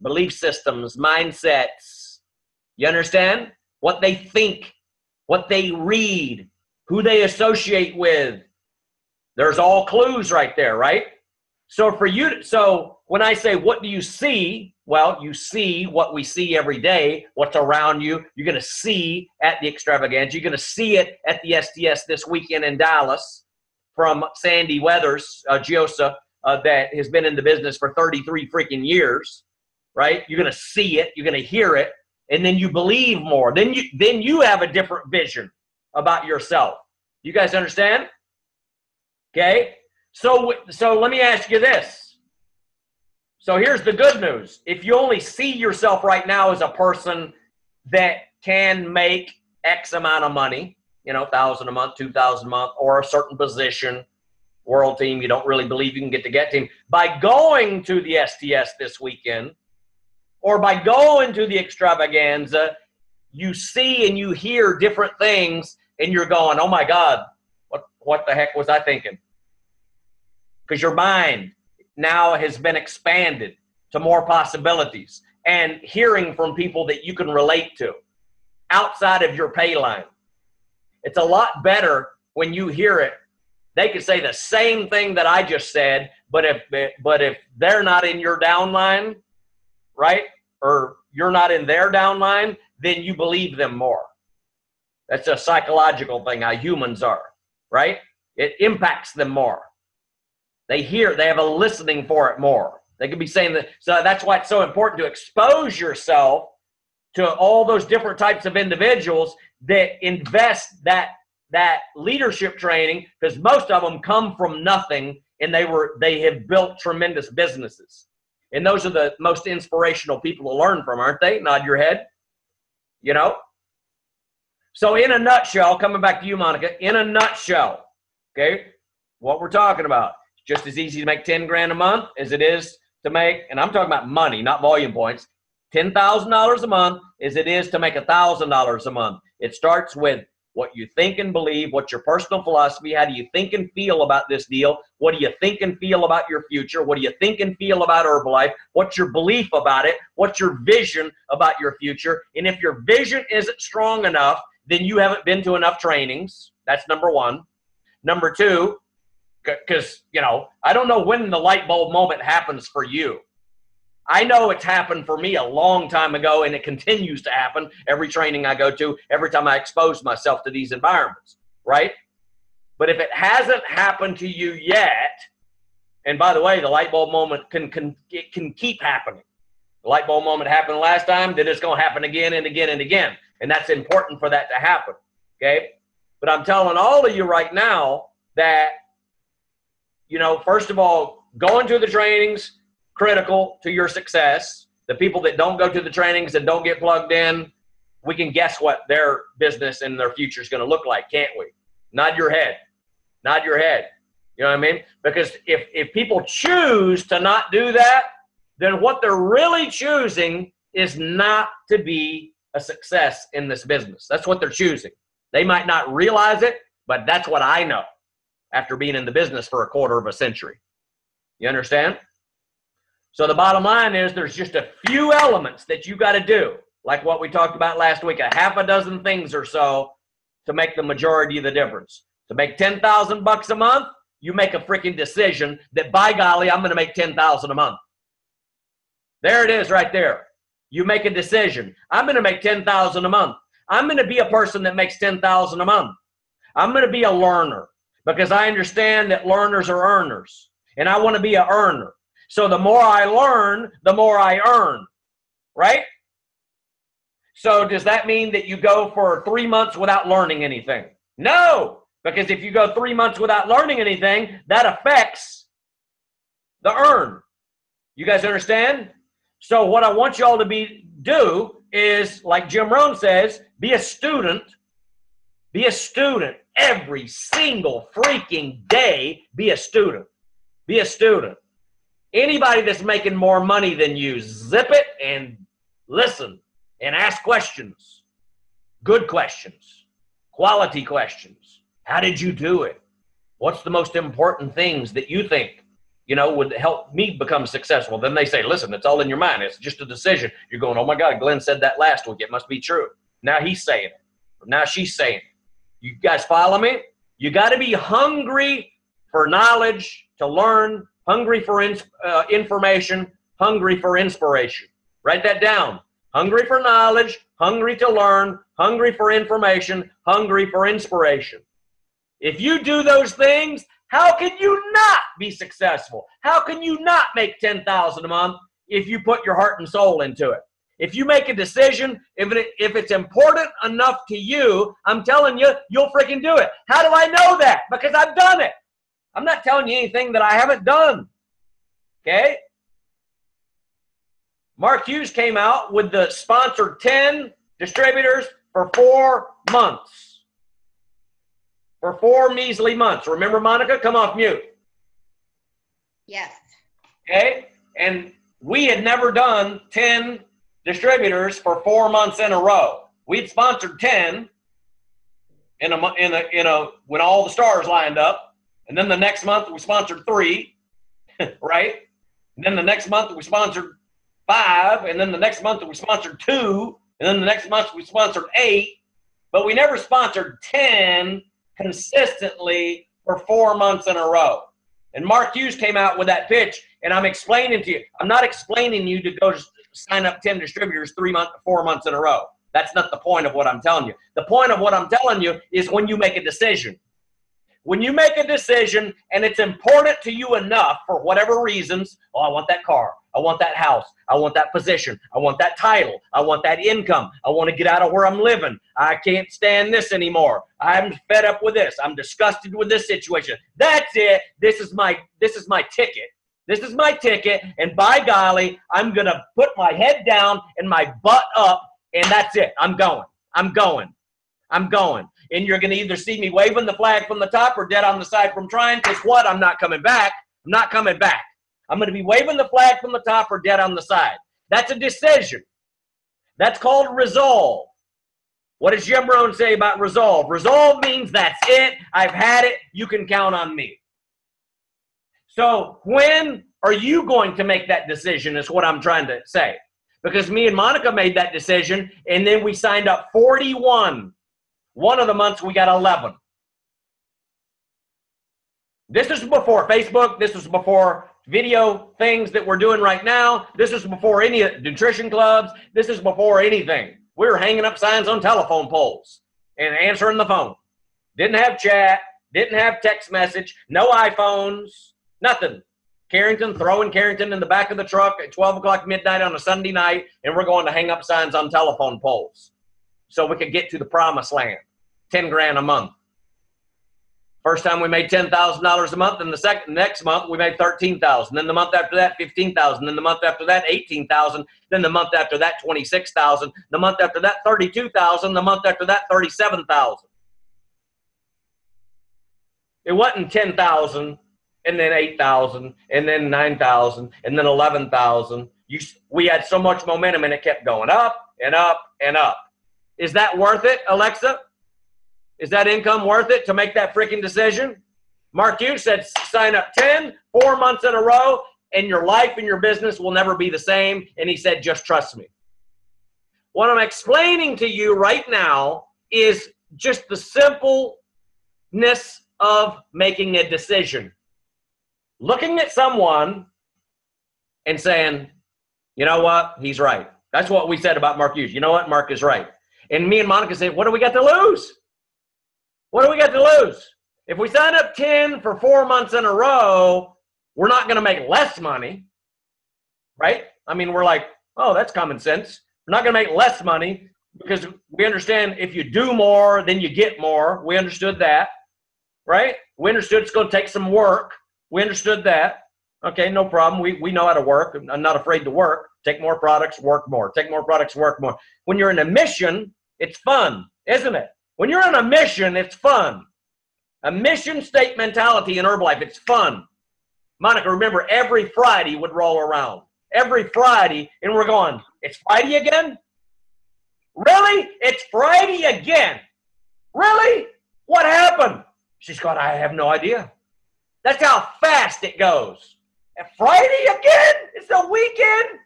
belief systems, mindsets. You understand? What they think, what they read, who they associate with. There's all clues right there, right? So for you, so when I say, what do you see? Well, you see what we see every day, what's around you. You're going to see at the extravaganza. You're going to see it at the STS this weekend in Dallas from Sandy Weathers, Giosa, that has been in the business for 33 freaking years, right? You're going to see it. You're going to hear it. And then you believe more. Then you have a different vision about yourself. You guys understand? Okay? So let me ask you this. So here's the good news. If you only see yourself right now as a person that can make X amount of money, you know, 1,000 a month, 2,000 a month, or a certain position, world team, you don't really believe you can get the Get Team, by going to the STS this weekend, or by going to the extravaganza, you see and you hear different things, and you're going, oh my God, what the heck was I thinking? Because your mind now has been expanded to more possibilities and hearing from people that you can relate to outside of your pay line. It's a lot better when you hear it. They could say the same thing that I just said, but if they're not in your downline, right, or you're not in their downline, then you believe them more. That's a psychological thing, how humans are, right? It impacts them more. They have a listening for it more. They could be saying that. So that's why it's so important to expose yourself to all those different types of individuals that invest that leadership training, because most of them come from nothing and they have built tremendous businesses. And those are the most inspirational people to learn from, aren't they? Nod your head. You know? So in a nutshell, coming back to you, Monica, in a nutshell, okay, what we're talking about, it's just as easy to make 10 grand a month as it is to make, and I'm talking about money, not volume points, $10,000 a month as it is to make $1,000 a month. It starts with what you think and believe, what's your personal philosophy, how do you think and feel about this deal, what do you think and feel about your future, what do you think and feel about Herbalife, what's your belief about it, what's your vision about your future, and if your vision isn't strong enough, then you haven't been to enough trainings. That's number one. Number two, because, you know, I don't know when the light bulb moment happens for you. I know it's happened for me a long time ago, and it continues to happen every training I go to, every time I expose myself to these environments, right? But if it hasn't happened to you yet, and by the way, the light bulb moment can keep happening. The light bulb moment happened last time, then it's going to happen again and again and again. And that's important for that to happen, okay? But I'm telling all of you right now that, you know, first of all, going to the trainings, critical to your success. The people that don't go to the trainings and don't get plugged in, we can guess what their business and their future is going to look like, can't we? Nod your head. Nod your head. You know what I mean? Because if people choose to not do that, then what they're really choosing is not to be a success in this business. That's what they're choosing. They might not realize it, but that's what I know after being in the business for a quarter of a century. You understand? So the bottom line is there's just a few elements that you got to do, like what we talked about last week, a half a dozen things or so to make the majority of the difference. To make $10,000 a month, you make a freaking decision that, by golly, I'm going to make $10,000 a month. There it is right there. You make a decision. I'm going to make $10,000 a month. I'm going to be a person that makes $10,000 a month. I'm going to be a learner because I understand that learners are earners, and I want to be an earner. So the more I learn, the more I earn, right? So does that mean that you go for 3 months without learning anything? No, because if you go 3 months without learning anything, that affects the earn. You guys understand? So what I want you all to do is, like Jim Rohn says, be a student. Be a student every single freaking day. Be a student. Be a student. Anybody that's making more money than you, zip it and listen and ask questions. Good questions. Quality questions. How did you do it? What's the most important things that you think, you know, would help me become successful? Then they say, listen, it's all in your mind. It's just a decision. You're going, oh my God, Glenn said that last week. It must be true. Now he's saying it. Now she's saying it. You guys follow me? You got to be hungry for knowledge, to learn, hungry for information, hungry for inspiration. Write that down. Hungry for knowledge, hungry to learn, hungry for information, hungry for inspiration. If you do those things, how can you not be successful? How can you not make $10,000 a month if you put your heart and soul into it? If you make a decision, if it's important enough to you, I'm telling you, you'll freaking do it. How do I know that? Because I've done it. I'm not telling you anything that I haven't done. Okay? Mark Hughes came out with the sponsored 10 distributors for 4 months. For 4 measly months. Remember, Monica? Come off mute. Yes. Okay? And we had never done 10 distributors for 4 months in a row. We'd sponsored 10 when all the stars lined up. And then the next month we sponsored 3, right? And then the next month we sponsored 5, and then the next month we sponsored 2, and then the next month we sponsored 8, but we never sponsored 10 consistently for 4 months in a row. And Mark Hughes came out with that pitch, and I'm explaining to you. I'm not explaining you to go sign up 10 distributors 4 months in a row. That's not the point of what I'm telling you. The point of what I'm telling you is when you make a decision. When you make a decision and it's important to you enough for whatever reasons, oh, I want that car, I want that house, I want that position, I want that title, I want that income, I want to get out of where I'm living, I can't stand this anymore, I'm fed up with this, I'm disgusted with this situation. That's it. This is my ticket. This is my ticket, and by golly, I'm going to put my head down and my butt up, and that's it. I'm going. And you're going to either see me waving the flag from the top or dead on the side from trying. Guess what? I'm not coming back. I'm not coming back. I'm going to be waving the flag from the top or dead on the side. That's a decision. That's called resolve. What does Jim Rohn say about resolve? Resolve means that's it. I've had it. You can count on me. So when are you going to make that decision is what I'm trying to say. Because me and Monica made that decision, and then we signed up 41. One of the months we got 11. This is before Facebook. This was before video things that we're doing right now. This is before any nutrition clubs. This is before anything. We were hanging up signs on telephone poles and answering the phone. Didn't have chat. Didn't have text message. No iPhones. Nothing. Throwing Carrington in the back of the truck at 12 o'clock midnight on a Sunday night, and we're going to hang up signs on telephone poles so we could get to the promised land. 10 grand a month. First time we made $10,000 a month, and the next month we made $13,000. Then the month after that, $15,000. Then the month after that, $18,000. Then the month after that, $26,000. The month after that, $32,000. The month after that, $37,000. It wasn't 10,000. And then 8,000, and then 9,000, and then 11,000. We had so much momentum, and it kept going up and up and up. Is that worth it, Alexa? Is that income worth it to make that freaking decision? Mark Hughes said sign up 4 months in a row, and your life and your business will never be the same. And he said, just trust me. What I'm explaining to you right now is just the simpleness of making a decision. Looking at someone and saying, you know what, he's right. That's what we said about Mark Hughes. You know what, Mark is right. And me and Monica said, what do we got to lose? What do we got to lose? If we sign up 10 for 4 months in a row, we're not going to make less money, right? I mean, we're like, oh, that's common sense. We're not going to make less money because we understand if you do more, then you get more. We understood that, right? We understood it's going to take some work. We understood that. Okay, no problem. We know how to work. I'm not afraid to work. Take more products, work more. Take more products, work more. When you're in a mission, it's fun, isn't it? When you're on a mission, it's fun. A mission state mentality in Herbalife, it's fun. Monica, remember, every Friday would roll around. Every Friday, and we're going, it's Friday again? Really? It's Friday again? Really? What happened? She's going, I have no idea. That's how fast it goes. And Friday again? It's the weekend?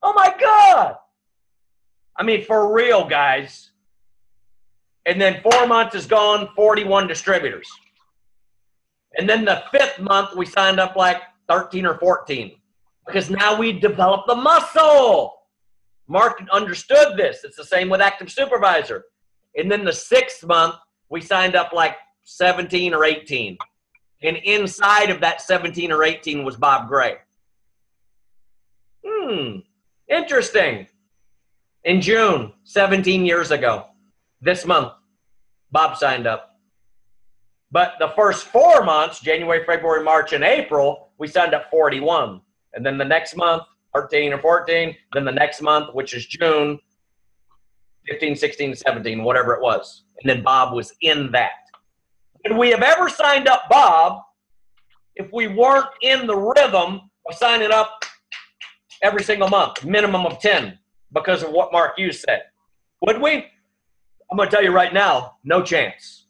Oh my God. I mean, for real, guys. And then 4 months is gone, 41 distributors. And then the 5th month, we signed up like 13 or 14. Because now we developed the muscle. Mark understood this. It's the same with Active Supervisor. And then the 6th month, we signed up like 17 or 18. And inside of that 17 or 18 was Bob Gray. Interesting. In June, 17 years ago, this month, Bob signed up. But the first 4 months, January, February, March, and April, we signed up 41. And then the next month, 13 or 14. Then the next month, which is June, 15, 16, 17, whatever it was. And then Bob was in that. Would we have ever signed up Bob if we weren't in the rhythm of signing up every single month, minimum of 10, because of what Mark Hughes said? Would we? I'm going to tell you right now, no chance.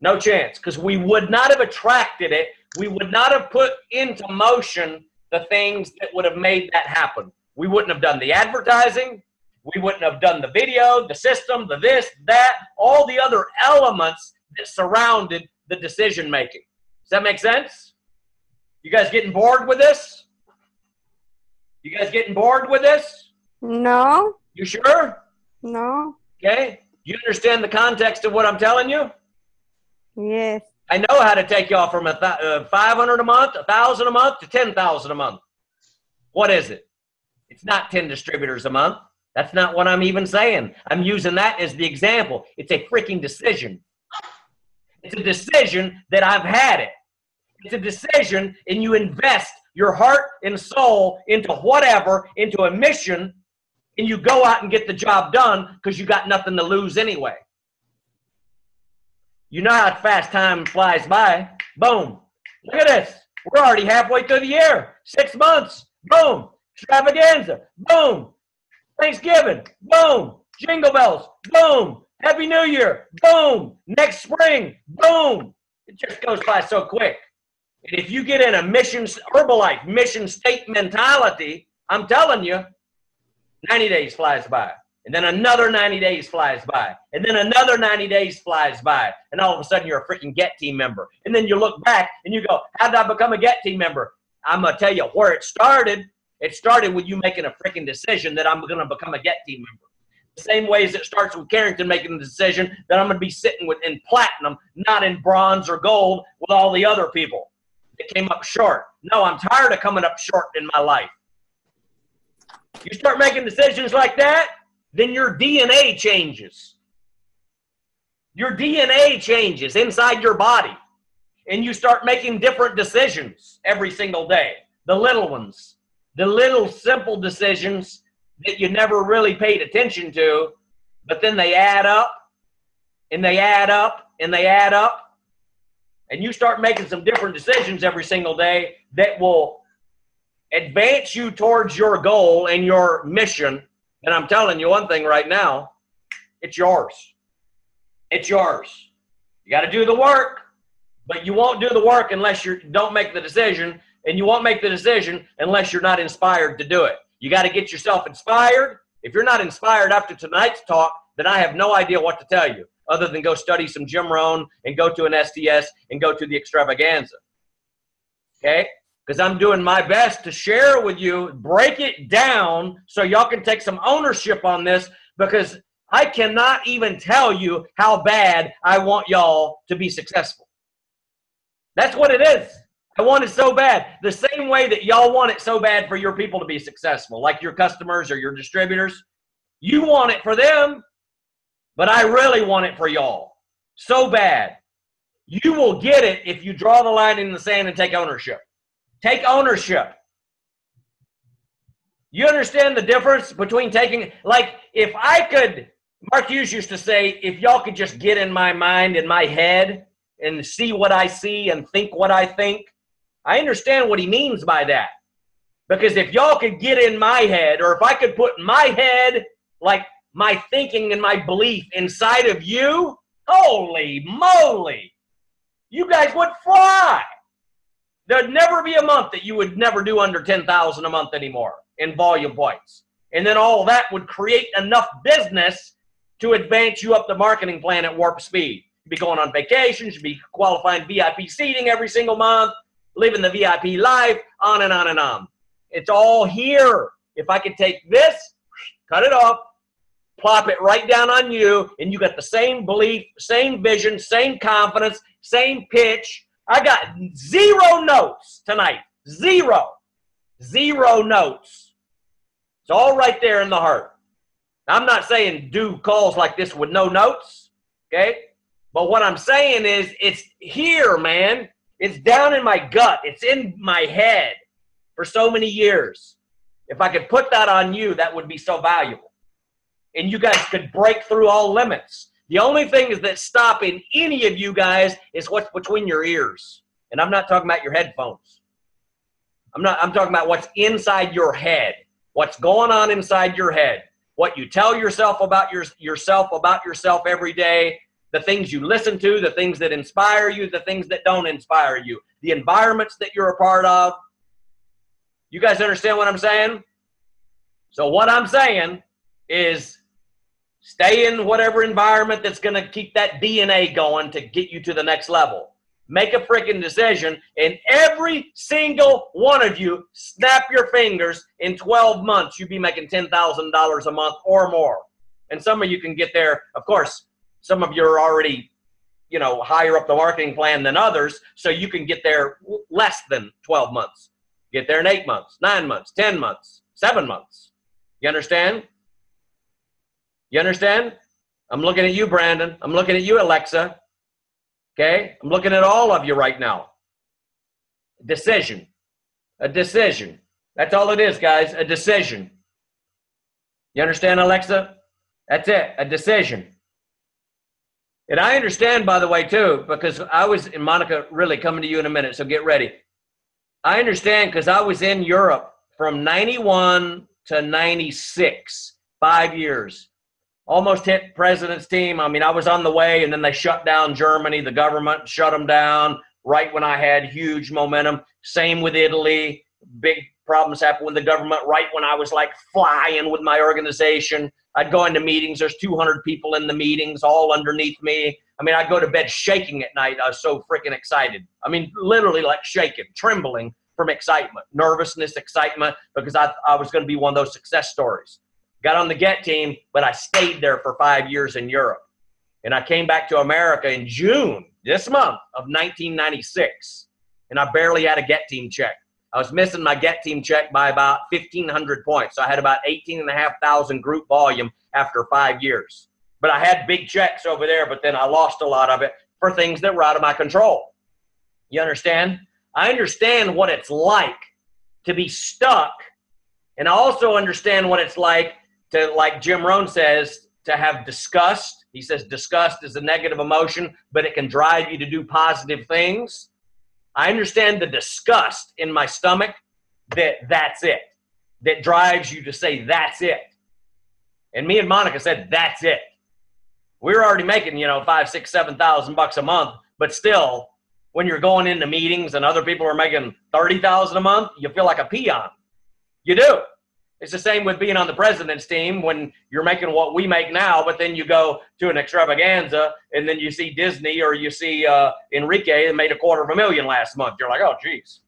No chance, because we would not have attracted it. We would not have put into motion the things that would have made that happen. We wouldn't have done the advertising. We wouldn't have done the video, the system, the this, that, all the other elements that surrounded the decision making. Does that make sense? You guys getting bored with this? You guys getting bored with this? No. You sure? No. Okay? You understand the context of what I'm telling you? Yes. I know how to take y'all from 500 a month, 1,000 a month to 10,000 a month. What is it? It's not 10 distributors a month. That's not what I'm even saying. I'm using that as the example. It's a freaking decision. It's a decision that I've had it. It's a decision, and you invest your heart and soul into whatever, into a mission, and you go out and get the job done because you got nothing to lose anyway. You know how fast time flies by. Boom. Look at this. We're already halfway through the year. 6 months. Boom. Extravaganza. Boom. Thanksgiving. Boom. Jingle bells. Boom. Happy New Year. Boom. Next spring. Boom. It just goes by so quick. And if you get in a Herbalife mission state mentality, I'm telling you, 90 days flies by. And then another 90 days flies by. And then another 90 days flies by. And all of a sudden, you're a freaking Get Team member. And then you look back and you go, how did I become a Get Team member? I'm going to tell you where it started. It started with you making a freaking decision that I'm going to become a Get Team member. The same way as it starts with Carrington making the decision that I'm going to be sitting in platinum, not in bronze or gold with all the other people that came up short. No, I'm tired of coming up short in my life. You start making decisions like that, then your DNA changes. Your DNA changes inside your body. And you start making different decisions every single day. The little ones. The little simple decisions that you never really paid attention to, but then they add up, and they add up, and they add up. And you start making some different decisions every single day that will advance you towards your goal and your mission. And I'm telling you one thing right now, it's yours. It's yours. You got to do the work, but you won't do the work unless you don't make the decision, and you won't make the decision unless you're not inspired to do it. You got to get yourself inspired. If you're not inspired after tonight's talk, then I have no idea what to tell you other than go study some Jim Rohn and go to an STS and go to the extravaganza. Okay? Because I'm doing my best to share with you, break it down so y'all can take some ownership on this, because I cannot even tell you how bad I want y'all to be successful. That's what it is. I want it so bad. The same way that y'all want it so bad for your people to be successful, like your customers or your distributors. You want it for them, but I really want it for y'all so bad. You will get it if you draw the line in the sand and take ownership. Take ownership. You understand the difference between taking, like, if I could, Mark Hughes used to say, if y'all could just get in my mind, in my head, and see what I see and think what I think. I understand what he means by that. Because if y'all could get in my head, or if I could put my head, like my thinking and my belief inside of you, holy moly, you guys would fly. There'd never be a month that you would never do under 10,000 a month anymore in volume points. And then all that would create enough business to advance you up the marketing plan at warp speed. You'd be going on vacations, you'd be qualifying VIP seating every single month, living the VIP life, on and on and on. It's all here. If I could take this, cut it off, plop it right down on you, and you got the same belief, same vision, same confidence, same pitch. I got 0 notes tonight. 0. 0 notes. It's all right there in the heart. I'm not saying do calls like this with no notes, okay? But what I'm saying is it's here, man. It's down in my gut. It's in my head for so many years. If I could put that on you, that would be so valuable. And you guys could break through all limits. The only thing is that's stopping any of you guys is what's between your ears. And I'm not talking about your headphones. I'm talking about what's inside your head. What's going on inside your head. What you tell yourself about yourself every day. The things you listen to, the things that inspire you, the things that don't inspire you, the environments that you're a part of. You guys understand what I'm saying? So what I'm saying is stay in whatever environment that's going to keep that DNA going to get you to the next level. Make a freaking decision, and every single one of you, snap your fingers, in 12 months, you'll be making $10,000 a month or more. And some of you can get there. Of course, some of you are already, higher up the marketing plan than others, so you can get there less than 12 months. Get there in 8 months, 9 months, 10 months, 7 months. You understand? You understand? I'm looking at you, Brandon. I'm looking at you, Alexa. Okay? I'm looking at all of you right now. Decision. A decision. That's all it is, guys. A decision. You understand, Alexa? That's it. A decision. And I understand, by the way, too, because I was, and Monica, really coming to you in a minute, so get ready. I understand because I was in Europe from 91 to 96, 5 years. Almost hit president's team. I mean, I was on the way, and then they shut down Germany. The government shut them down right when I had huge momentum. Same with Italy. Big problems happened with the government right when I was like flying with my organization. I'd go into meetings. There's 200 people in the meetings, all underneath me. I mean, I'd go to bed shaking at night. I was so freaking excited. I mean, literally like shaking, trembling from excitement, nervousness, excitement, because I was going to be one of those success stories. Got on the GET team, but I stayed there for 5 years in Europe. And I came back to America in June, this month of 1996. And I barely had a GET team check. I was missing my GET team check by about 1,500 points. So I had about 18,500 group volume after 5 years. But I had big checks over there, but then I lost a lot of it for things that were out of my control. You understand? I understand what it's like to be stuck. And I also understand what it's like to, like Jim Rohn says, to have disgust. He says disgust is a negative emotion, but it can drive you to do positive things. I understand the disgust in my stomach that's it, that drives you to say that's it. And me and Monica said that's it. We were already making, $5,000, $6,000, $7,000 a month, but still, when you're going into meetings and other people are making $30,000 a month, you feel like a peon. You do. It's the same with being on the president's team when you're making what we make now, but then you go to an extravaganza and then you see Disney or you see Enrique that made $250,000 last month. You're like, oh, geez.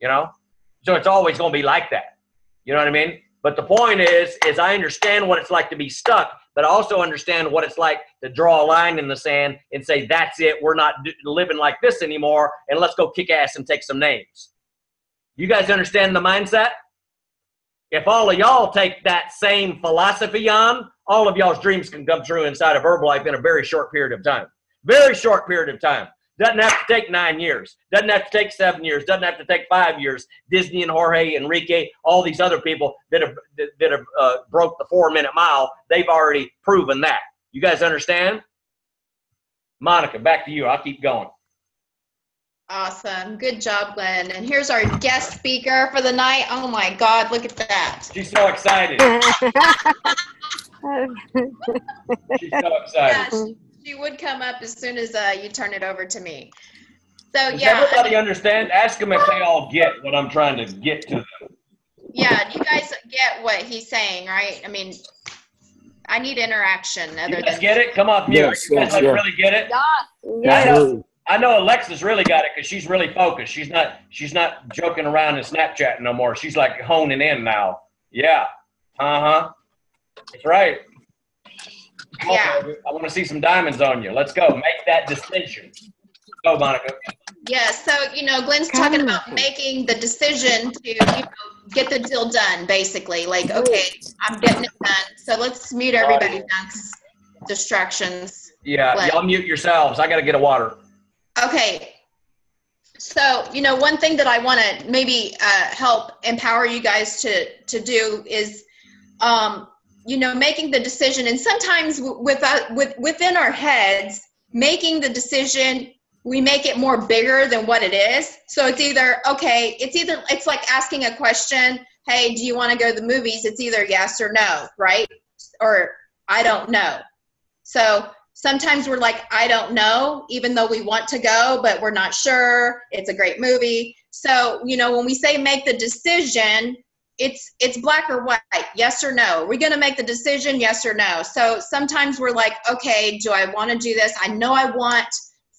So it's always going to be like that. You know what I mean? But the point is I understand what it's like to be stuck, but I also understand what it's like to draw a line in the sand and say, that's it. We're not living like this anymore, and let's go kick ass and take some names. You guys understand the mindset? If all of y'all take that same philosophy on, all of y'all's dreams can come true inside of Herbalife in a very short period of time. Very short period of time. Doesn't have to take 9 years. Doesn't have to take 7 years. Doesn't have to take 5 years. Disney and Jorge, Enrique, all these other people that have broke the 4-minute mile, they've already proven that. You guys understand? Monica, back to you. I'll keep going. Awesome. Good job, Glenn. And here's our guest speaker for the night. Oh my God, look at that. She's so excited. She's so excited. Yeah, she would come up as soon as you turn it over to me. So Does yeah. everybody understand? Ask them if they all get what I'm trying to get to them. Yeah, you guys get what he's saying, right? I mean, I need interaction. You guys get it? Come on, you guys really get it? Yes. I know Alexa's really got it because she's really focused. She's not joking around and Snapchatting no more. She's like honing in now. Yeah. Uh-huh. That's right. Yeah. Okay, I want to see some diamonds on you. Let's go. Make that decision. Go, Monica. Yeah, so, Glenn's talking about making the decision to, get the deal done, basically. Like, okay, I'm getting it done. So let's mute everybody down because distractions. Yeah, Glenn. y'all mute yourselves. I got to get a water. Okay. So, one thing that I want to maybe help empower you guys to do is, making the decision. And sometimes within our heads, making the decision, we make it more bigger than what it is. So it's either, it's like asking a question, hey, do you want to go to the movies? It's either yes or no, right? Or I don't know. So sometimes we're like, I don't know, even though we want to go, but we're not sure. It's a great movie. So, when we say make the decision, it's black or white, yes or no. Are we going to make the decision, yes or no? So sometimes we're like, okay, do I want to do this? I know I want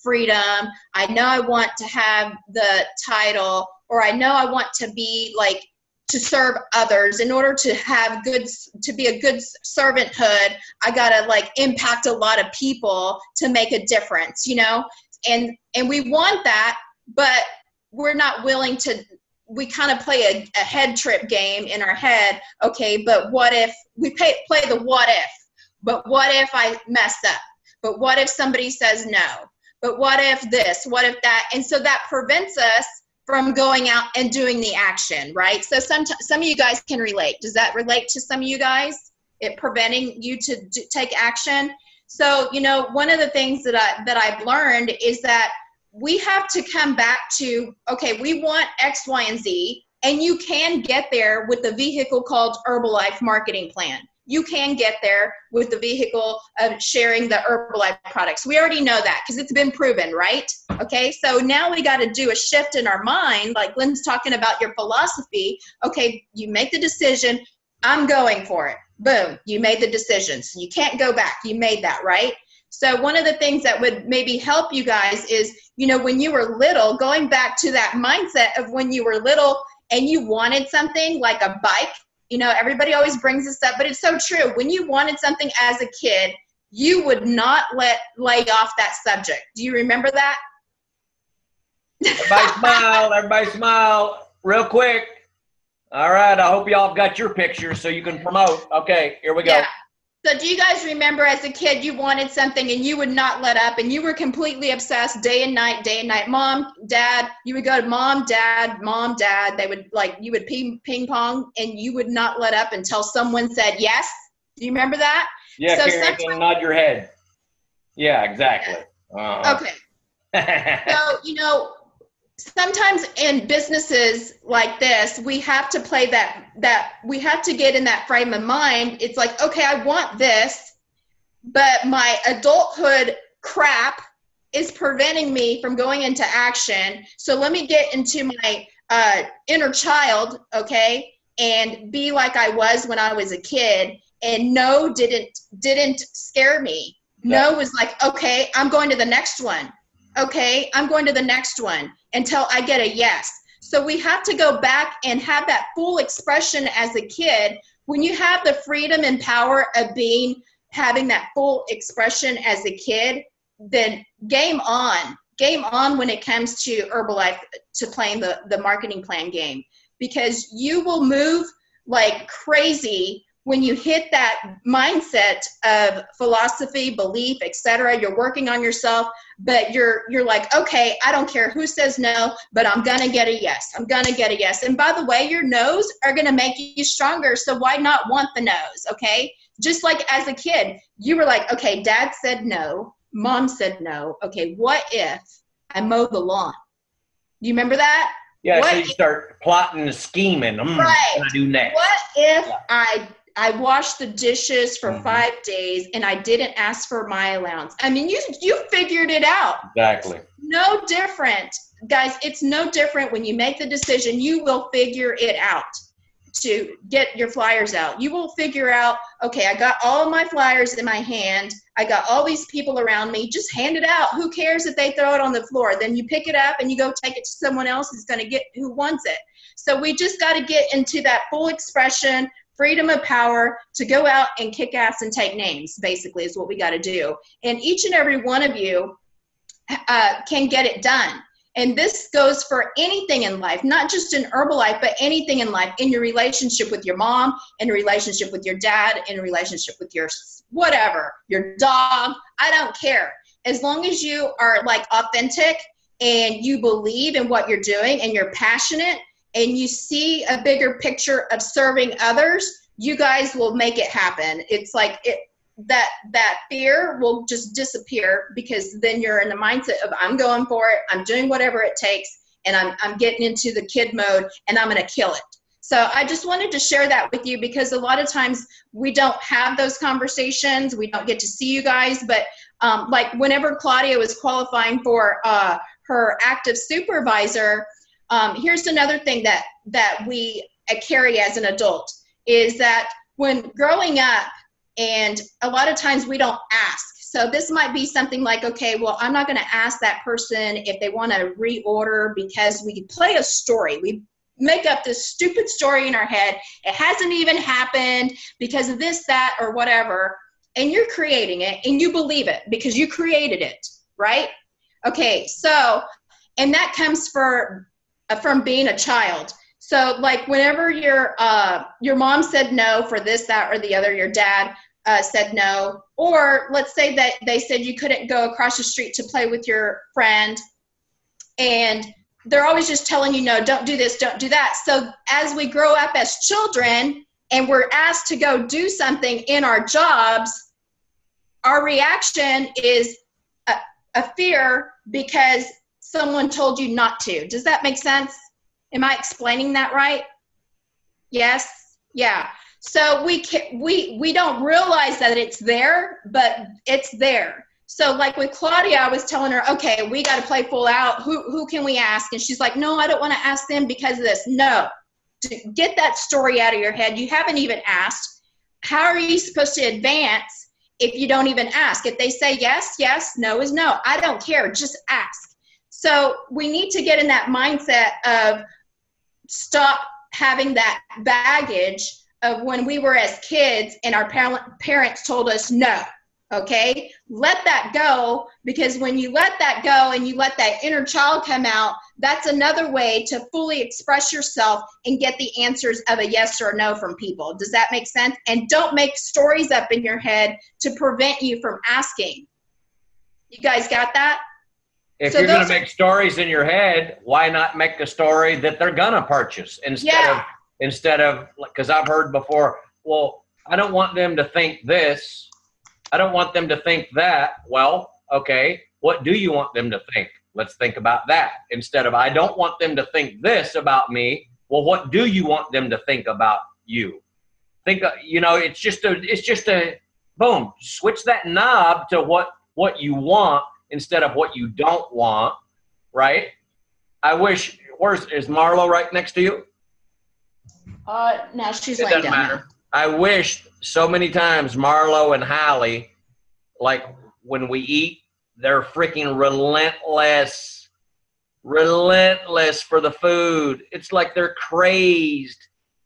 freedom. I know I want to have the title, or I know I want to be like to serve others. In order to have to be a good servanthood, I gotta like impact a lot of people to make a difference, you know? And we want that, but we're not willing to, we kind of play a head trip game in our head. Okay, but what if we play the what if? But what if I mess up? But what if somebody says no? But what if this? What if that? And so that prevents us from going out and doing the action, right? So some of you guys can relate. Does that relate to some of you guys? It preventing you to take action? So, you know, one of the things that I've learned is that we have to come back to, okay, we want X, Y, and Z, and you can get there with the vehicle called Herbalife Marketing Plan. You can get there with the vehicle of sharing the Herbalife products. We already know that because it's been proven, right? Okay, so now we got to do a shift in our mind, like Lynn's talking about your philosophy. Okay, you make the decision, I'm going for it. Boom, you made the decision. So you can't go back. You made that, right? So one of the things that would maybe help you guys is, you know, when you were little, going back to that mindset of when you were little and you wanted something like a bike. You know, everybody always brings this up, but it's so true. When you wanted something as a kid, you would not lay off that subject. Do you remember that? Everybody smile real quick. All right, I hope y'all got your pictures so you can promote. Okay, here we go. Yeah. So do you guys remember as a kid you wanted something and you would not let up and you were completely obsessed day and night, Mom, Dad, you would go to Mom, Dad, they would like, you would ping pong and you would not let up until someone said yes. Do you remember that? Yeah, so Karen, nod your head. Yeah, exactly. Okay. So, you know, sometimes in businesses like this, we have to play that we have to get in that frame of mind. It's like, okay, I want this, but my adulthood crap is preventing me from going into action. So let me get into my inner child, okay, and be like I was when I was a kid. And no didn't scare me. No was like, okay, I'm going to the next one. Okay, I'm going to the next one until I get a yes. So we have to go back and have that full expression as a kid. When you have the freedom and power of having that full expression as a kid, then game on when it comes to Herbalife, to playing the marketing plan game, because you will move like crazy when you hit that mindset of philosophy, belief, etc. You're working on yourself, but you're like, okay, I don't care who says no, but I'm gonna get a yes. I'm gonna get a yes. And by the way, your no's are gonna make you stronger. So why not want the no's? Okay. Just like as a kid, you were like, okay, Dad said no, Mom said no. Okay, what if I mow the lawn? Do you remember that? Yeah. So you start plotting and scheming. Right. What can I do next? What if I washed the dishes for 5 days and I didn't ask for my allowance? I mean, you figured it out. Exactly. No different. Guys, it's no different when you make the decision. You will figure it out to get your flyers out. You will figure out, okay, I got all of my flyers in my hand. I got all these people around me. Just hand it out. Who cares if they throw it on the floor? Then you pick it up and you go take it to someone else who wants it. So we just got to get into that full expression, freedom of power to go out and kick ass and take names, basically, is what we got to do. And each and every one of you can get it done. And this goes for anything in life, not just in Herbalife, but anything in life, in your relationship with your mom, in a relationship with your dad, in a relationship with your whatever, your dog, I don't care. As long as you are like authentic and you believe in what you're doing and you're passionate and you see a bigger picture of serving others, you guys will make it happen. It's like that fear will just disappear, because then you're in the mindset of I'm going for it, I'm doing whatever it takes, and I'm getting into the kid mode and I'm going to kill it. So I just wanted to share that with you, because a lot of times we don't have those conversations. We don't get to see you guys. But like whenever Claudia was qualifying for her active supervisor, here's another thing that we carry as an adult, is that when growing up, and a lot of times we don't ask. So this might be something like, okay, well, I'm not going to ask that person if they want to reorder, because we play a story. make up this stupid story in our head. It hasn't even happened because of this, that, or whatever. And you're creating it and you believe it because you created it, right? Okay, so, and that comes from being a child. So like whenever your mom said no for this, that, or the other, your dad said no, or let's say that they said you couldn't go across the street to play with your friend, and they're always just telling you, no, don't do this, don't do that. So as we grow up as children and we're asked to go do something in our jobs, our reaction is a fear because someone told you not to. Does that make sense? Am I explaining that right? Yes? Yeah. So we don't realize that it's there, but it's there. So like with Claudia, I was telling her, okay, we got to play Full Out. Who can we ask? And she's like, no, I don't want to ask them because of this. No, get that story out of your head. You haven't even asked. How are you supposed to advance if you don't even ask? If they say yes, yes, no is no. I don't care. Just ask. So we need to get in that mindset of stop having that baggage of when we were as kids and our parents told us no. Okay, let that go, because when you let that go and you let that inner child come out, that's another way to fully express yourself and get the answers of a yes or a no from people. Does that make sense? And don't make stories up in your head to prevent you from asking. You guys got that? If you're going to make stories in your head, why not make a story that they're going to purchase instead of, because I've heard before, well, I don't want them to think this. I don't want them to think that. Well, okay, what do you want them to think? Let's think about that. Instead of, I don't want them to think this about me. Well, what do you want them to think about you? Think, it's just a boom, switch that knob to what you want instead of what you don't want, right? I wish, is Marlo right next to you? No, she's laying down. It doesn't matter. I wish so many times Marlo and Holly, like when we eat, they're freaking relentless for the food. It's like they're crazed.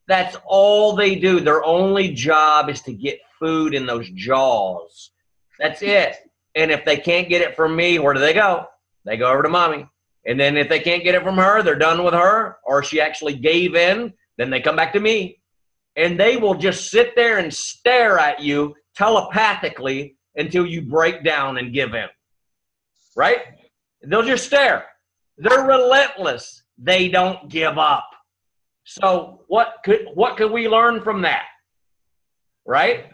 That's all they do. Their only job is to get food in those jaws. That's it. And if they can't get it from me, where do they go? They go over to mommy. And then if they can't get it from her, they're done with her, or she actually gave in, then they come back to me. And they will just sit there and stare at you telepathically until you break down and give in. Right? They'll just stare. They're relentless. They don't give up. So what could we learn from that? Right?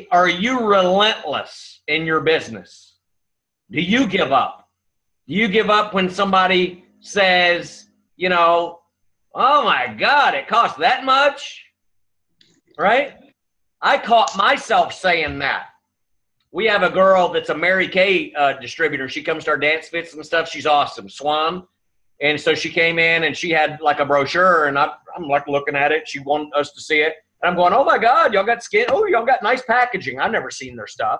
Are you relentless in your business? Do you give up? Do you give up when somebody says, oh my God, it costs that much? Right? I caught myself saying that. We have a girl that's a Mary Kay distributor. She comes to our dance fits and stuff. She's awesome, Swan. And so she came in and she had like a brochure, and I'm like looking at it. She wanted us to see it. And I'm going, oh my God, y'all got skin. Oh, y'all got nice packaging. I've never seen their stuff,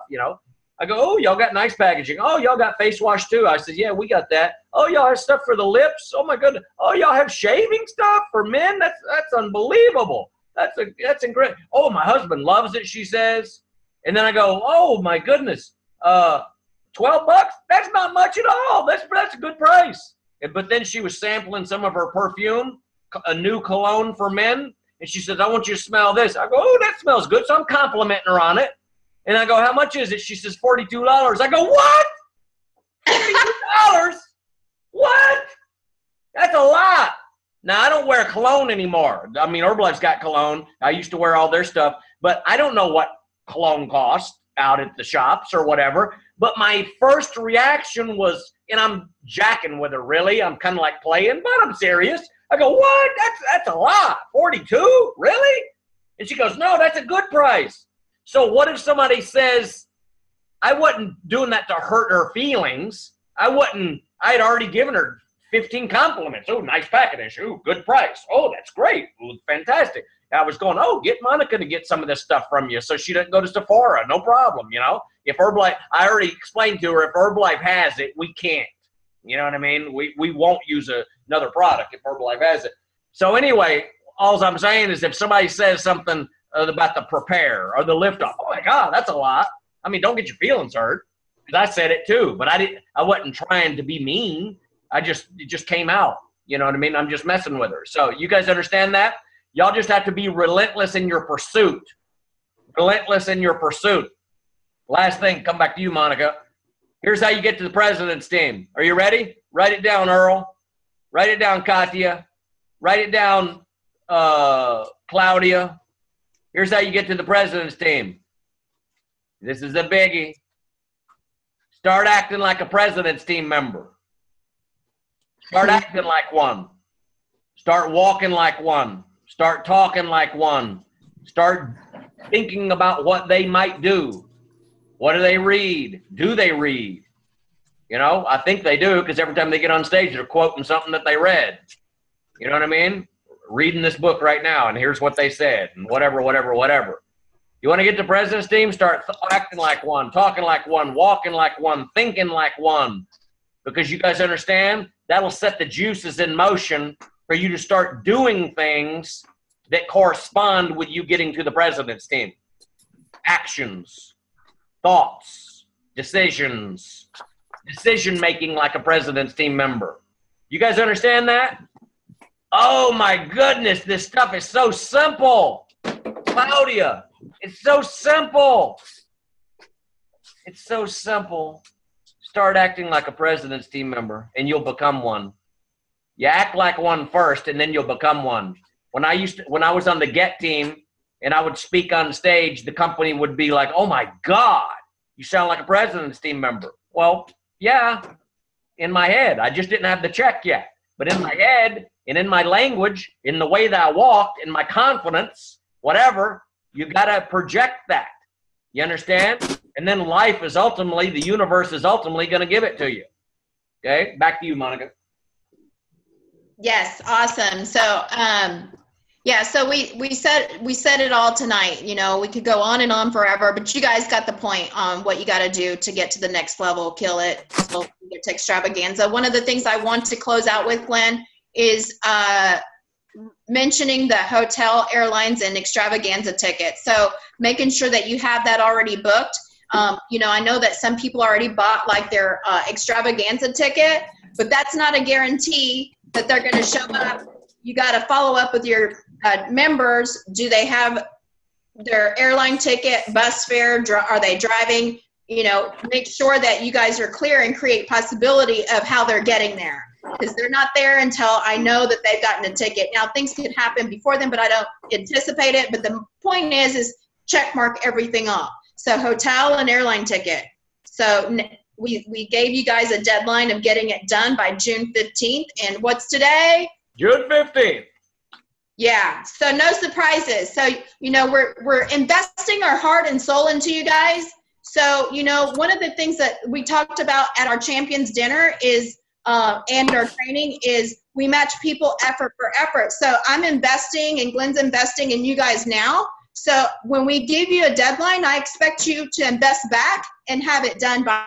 I go, oh, y'all got nice packaging. Oh, y'all got face wash too. I said, yeah, we got that. Oh, y'all have stuff for the lips. Oh my goodness. Oh, y'all have shaving stuff for men. That's unbelievable. That's incredible. Oh, my husband loves it, she says. And then I go, oh my goodness, $12? That's not much at all. That's a good price. But then she was sampling some of her perfume, a new cologne for men. And she says, I want you to smell this. I go, oh, that smells good. So I'm complimenting her on it. And I go, how much is it? She says, $42. I go, what? $42? What? That's a lot. Now, I don't wear cologne anymore. I mean, Herbalife's got cologne. I used to wear all their stuff. But I don't know what cologne costs out at the shops or whatever. But my first reaction was, and I'm jacking with her, really. I'm kind of like playing, but I'm serious. I go, what? That's a lot. 42? Really? And she goes, no, that's a good price. So what if somebody says, I wasn't doing that to hurt her feelings. I had already given her 15 compliments. Oh, nice package. Oh, good price. Oh, that's great. Ooh, fantastic. I was going, oh, get Monica to get some of this stuff from you so she doesn't go to Sephora. No problem, If Herbalife, I already explained to her, if Herbalife has it, we can't. You know what I mean? We won't use another product if Herbalife has it. So anyway, all I'm saying is if somebody says something about the prepare or the lift off, oh my God, that's a lot. I mean, don't get your feelings hurt. Because I said it too, but I wasn't trying to be mean. It just came out. You know what I mean? I'm just messing with her. So you guys understand that? Y'all just have to be relentless in your pursuit. Relentless in your pursuit. Last thing, come back to you, Monica. Here's how you get to the president's team. Are you ready? Write it down, Earl. Write it down, Katya. Write it down, Claudia. Here's how you get to the president's team. This is a biggie. Start acting like a president's team member. Start acting like one. Start walking like one. Start talking like one. Start thinking about what they might do. What do they read? Do they read? You know, I think they do because every time they get on stage, they're quoting something that they read. You know what I mean? Reading this book right now, and here's what they said, and whatever. You want to get the president's team? Start acting like one, talking like one, walking like one, thinking like one. Because you guys understand, that'll set the juices in motion for you to start doing things that correspond with you getting to the president's team. Actions, thoughts, decisions, decision-making like a president's team member. You guys understand that? Oh my goodness, this stuff is so simple. Claudia, it's so simple. It's so simple. Start acting like a president's team member and you'll become one. You act like one first and then you'll become one. When I was on the Get team and I would speak on stage, the company would be like, "Oh my God, you sound like a president's team member." Well, yeah, in my head. I just didn't have the check yet. But in my head and in my language, in the way that I walked, in my confidence, whatever, you got to project that. You understand? And then life is ultimately, the universe is ultimately going to give it to you. Okay? Back to you, Monica. Yes, awesome. So, yeah, so we said it all tonight. You know, we could go on and on forever, but you guys got the point on what you got to do to get to the next level, kill it, so get to extravaganza. One of the things I want to close out with, Glenn, is mentioning the hotel, airlines, and extravaganza tickets. So making sure that you have that already booked. You know, I know that some people already bought like their extravaganza ticket, but that's not a guarantee that they're going to show up. You got to follow up with your members. Do they have their airline ticket, bus fare? Are they driving? You know, make sure that you guys are clear and create possibility of how they're getting there, because they're not there until I know that they've gotten a ticket. Now, things could happen before then, but I don't anticipate it. But the point is check mark everything off. So hotel and airline ticket. So we gave you guys a deadline of getting it done by June 15th. And what's today? June 15th. Yeah, so no surprises. So, you know, we're investing our heart and soul into you guys. So, you know, one of the things that we talked about at our champions dinner is, and our training is, we match people effort for effort. So I'm investing and Glenn's investing in you guys now. So when we give you a deadline, I expect you to invest back and have it done by.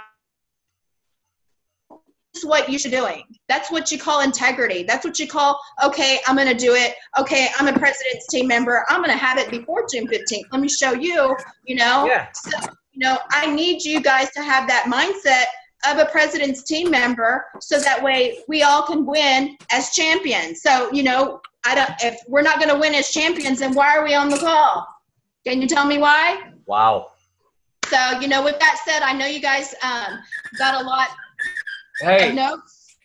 That's what you should be doing. That's what you call integrity. That's what you call, okay, I'm going to do it. Okay, I'm a president's team member. I'm going to have it before June 15th. Let me show you, you know. Yeah. So, you know, I need you guys to have that mindset of a president's team member so that way we all can win as champions. So, you know, if we're not going to win as champions, then why are we on the call? Can you tell me why? Wow. So, you know, with that said, I know you guys got a lot of notes.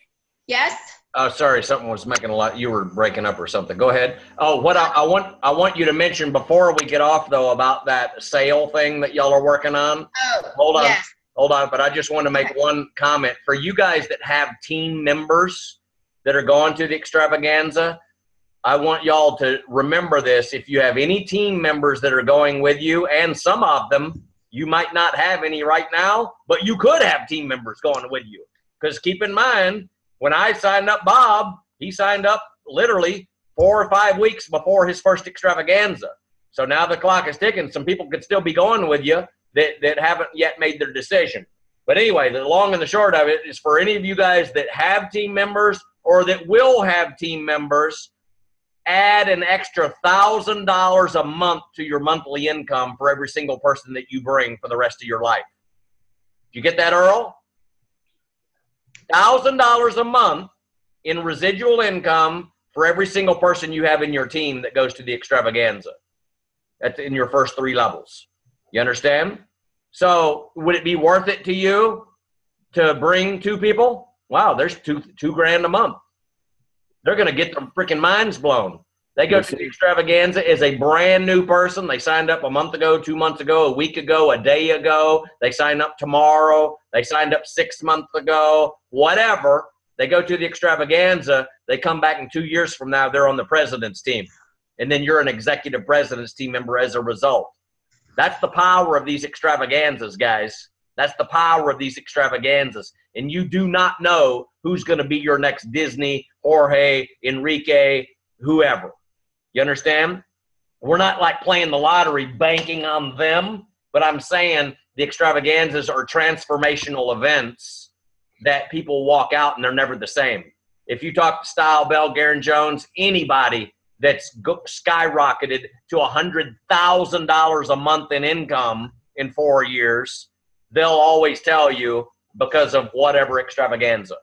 Yes? Oh, sorry. Something was making a lot. You were breaking up or something. Go ahead. Oh, what I want you to mention before we get off, though, about that sale thing that y'all are working on. Oh, hold on. Yes. Hold on. But I just want to make one comment. For you guys that have team members that are going to the extravaganza, I want y'all to remember this. If you have any team members that are going with you, and some of them, you might not have any right now, but you could have team members going with you. Because keep in mind, when I signed up Bob, he signed up literally 4 or 5 weeks before his first extravaganza. So now the clock is ticking. Some people could still be going with you that haven't yet made their decision. But anyway, the long and the short of it is, for any of you guys that have team members or that will have team members, add an extra $1,000 a month to your monthly income for every single person that you bring for the rest of your life. You get that, Earl? $1,000 a month in residual income for every single person you have in your team that goes to the extravaganza. That's in your first 3 levels. You understand? So would it be worth it to you to bring 2 people? Wow, there's two grand a month. They're going to get their freaking minds blown. They go to the extravaganza as a brand new person. They signed up a month ago, 2 months ago, a week ago, a day ago. They sign up tomorrow. They signed up 6 months ago, whatever. They go to the extravaganza. They come back in 2 years from now, they're on the president's team. And then you're an executive president's team member as a result. That's the power of these extravaganzas, guys. That's the power of these extravaganzas. And you do not know who's going to be your next Disney, Jorge, Enrique, whoever. You understand? We're not like playing the lottery, banking on them, but I'm saying the extravaganzas are transformational events that people walk out and they're never the same. If you talk to Style Bell, Garen Jones, anybody that's skyrocketed to $100,000 a month in income in 4 years, they'll always tell you because of whatever extravaganza.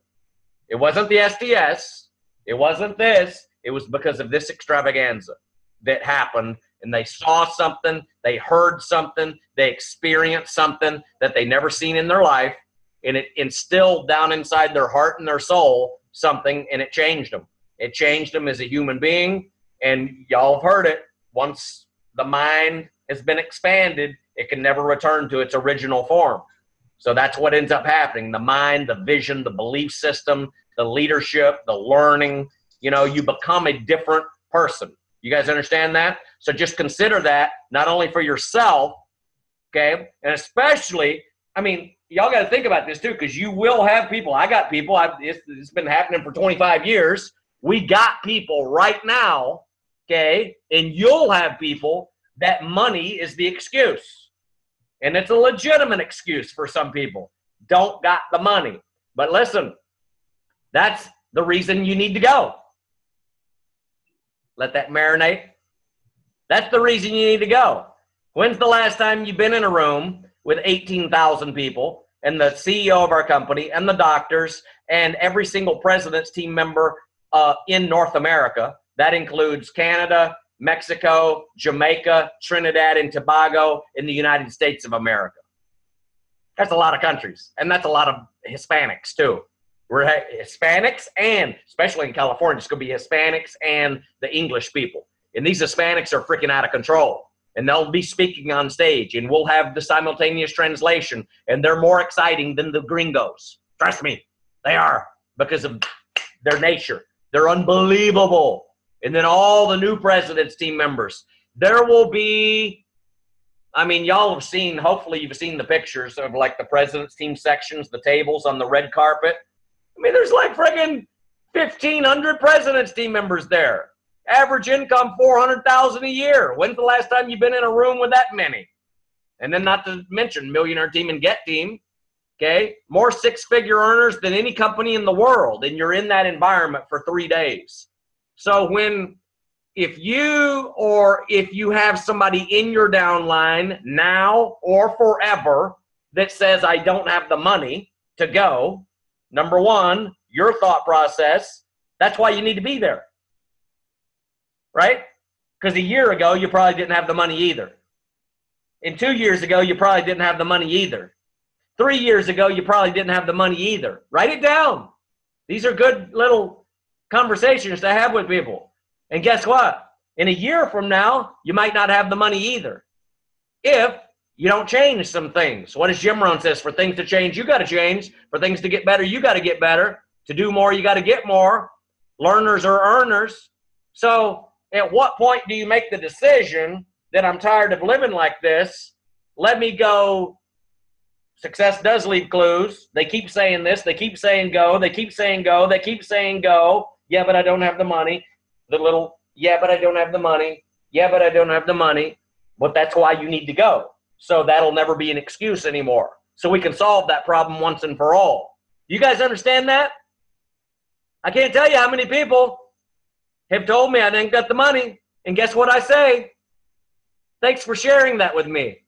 It wasn't the SDS. It wasn't this. It was because of this extravaganza that happened, and they saw something, they heard something, they experienced something that they never seen in their life, and it instilled down inside their heart and their soul something, and it changed them. It changed them as a human being, and y'all have heard it. Once the mind has been expanded, it can never return to its original form. So that's what ends up happening. The mind, the vision, the belief system, the leadership, the learning, you know, you become a different person. You guys understand that? So just consider that not only for yourself, okay, and especially, I mean, y'all got to think about this too, because you will have people. I got people. It's been happening for 25 years. We got people right now, okay, and you'll have people that money is the excuse. And it's a legitimate excuse for some people. Don't got the money. But listen, that's the reason you need to go. Let that marinate. That's the reason you need to go. When's the last time you've been in a room with 18,000 people and the CEO of our company and the doctors and every single president's team member in North America? That includes Canada, Mexico, Jamaica, Trinidad and Tobago, in the United States of America. That's a lot of countries, and that's a lot of Hispanics too. We're Hispanics, and especially in California, it's going to be Hispanics and the English people. And these Hispanics are freaking out of control. And they'll be speaking on stage, and we'll have the simultaneous translation, and they're more exciting than the gringos. Trust me, they are, because of their nature. They're unbelievable. And then all the new president's team members. There will be, I mean, y'all have seen, hopefully you've seen the pictures of like the president's team sections, the tables on the red carpet. I mean, there's like friggin' 1,500 president's team members there. Average income, $400,000 a year. When's the last time you've been in a room with that many? And then not to mention Millionaire Team and Get Team, okay? More six-figure earners than any company in the world, and you're in that environment for 3 days. So if you have somebody in your downline now or forever that says, I don't have the money to go, number one, your thought process, that's why you need to be there. Right? Because a year ago, you probably didn't have the money either. And 2 years ago, you probably didn't have the money either. 3 years ago, you probably didn't have the money either. Write it down. These are good little conversations to have with people. And guess what? In a year from now, you might not have the money either. If you don't change some things. What does Jim Rohn says? For things to change, you got to change. For things to get better, you got to get better. To do more, you got to get more. Learners are earners. So at what point do you make the decision that I'm tired of living like this? Let me go. Success does leave clues. They keep saying this. They keep saying go. They keep saying go. They keep saying go. Yeah, but I don't have the money. The little, yeah, but I don't have the money. Yeah, but I don't have the money. But that's why you need to go. So that'll never be an excuse anymore. So we can solve that problem once and for all. You guys understand that? I can't tell you how many people have told me I didn't get the money. And guess what I say? Thanks for sharing that with me.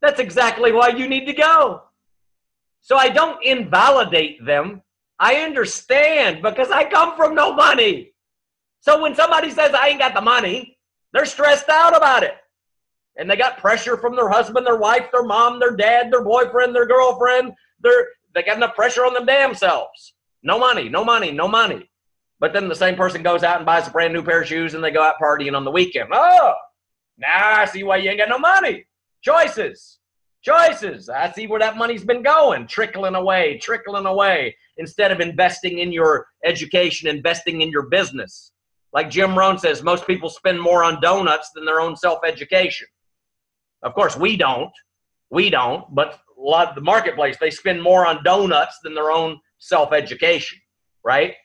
That's exactly why you need to go. So I don't invalidate them. I understand because I come from no money. So when somebody says I ain't got the money, they're stressed out about it. And they got pressure from their husband, their wife, their mom, their dad, their boyfriend, their girlfriend. They got enough pressure on them damn selves. No money, no money, no money. But then the same person goes out and buys a brand new pair of shoes and they go out partying on the weekend. Oh, now I see why you ain't got no money. Choices. I see where that money's been going, trickling away, instead of investing in your education, investing in your business. Like Jim Rohn says, most people spend more on donuts than their own self-education. Of course, we don't, but a lot of the marketplace, they spend more on donuts than their own self-education, right?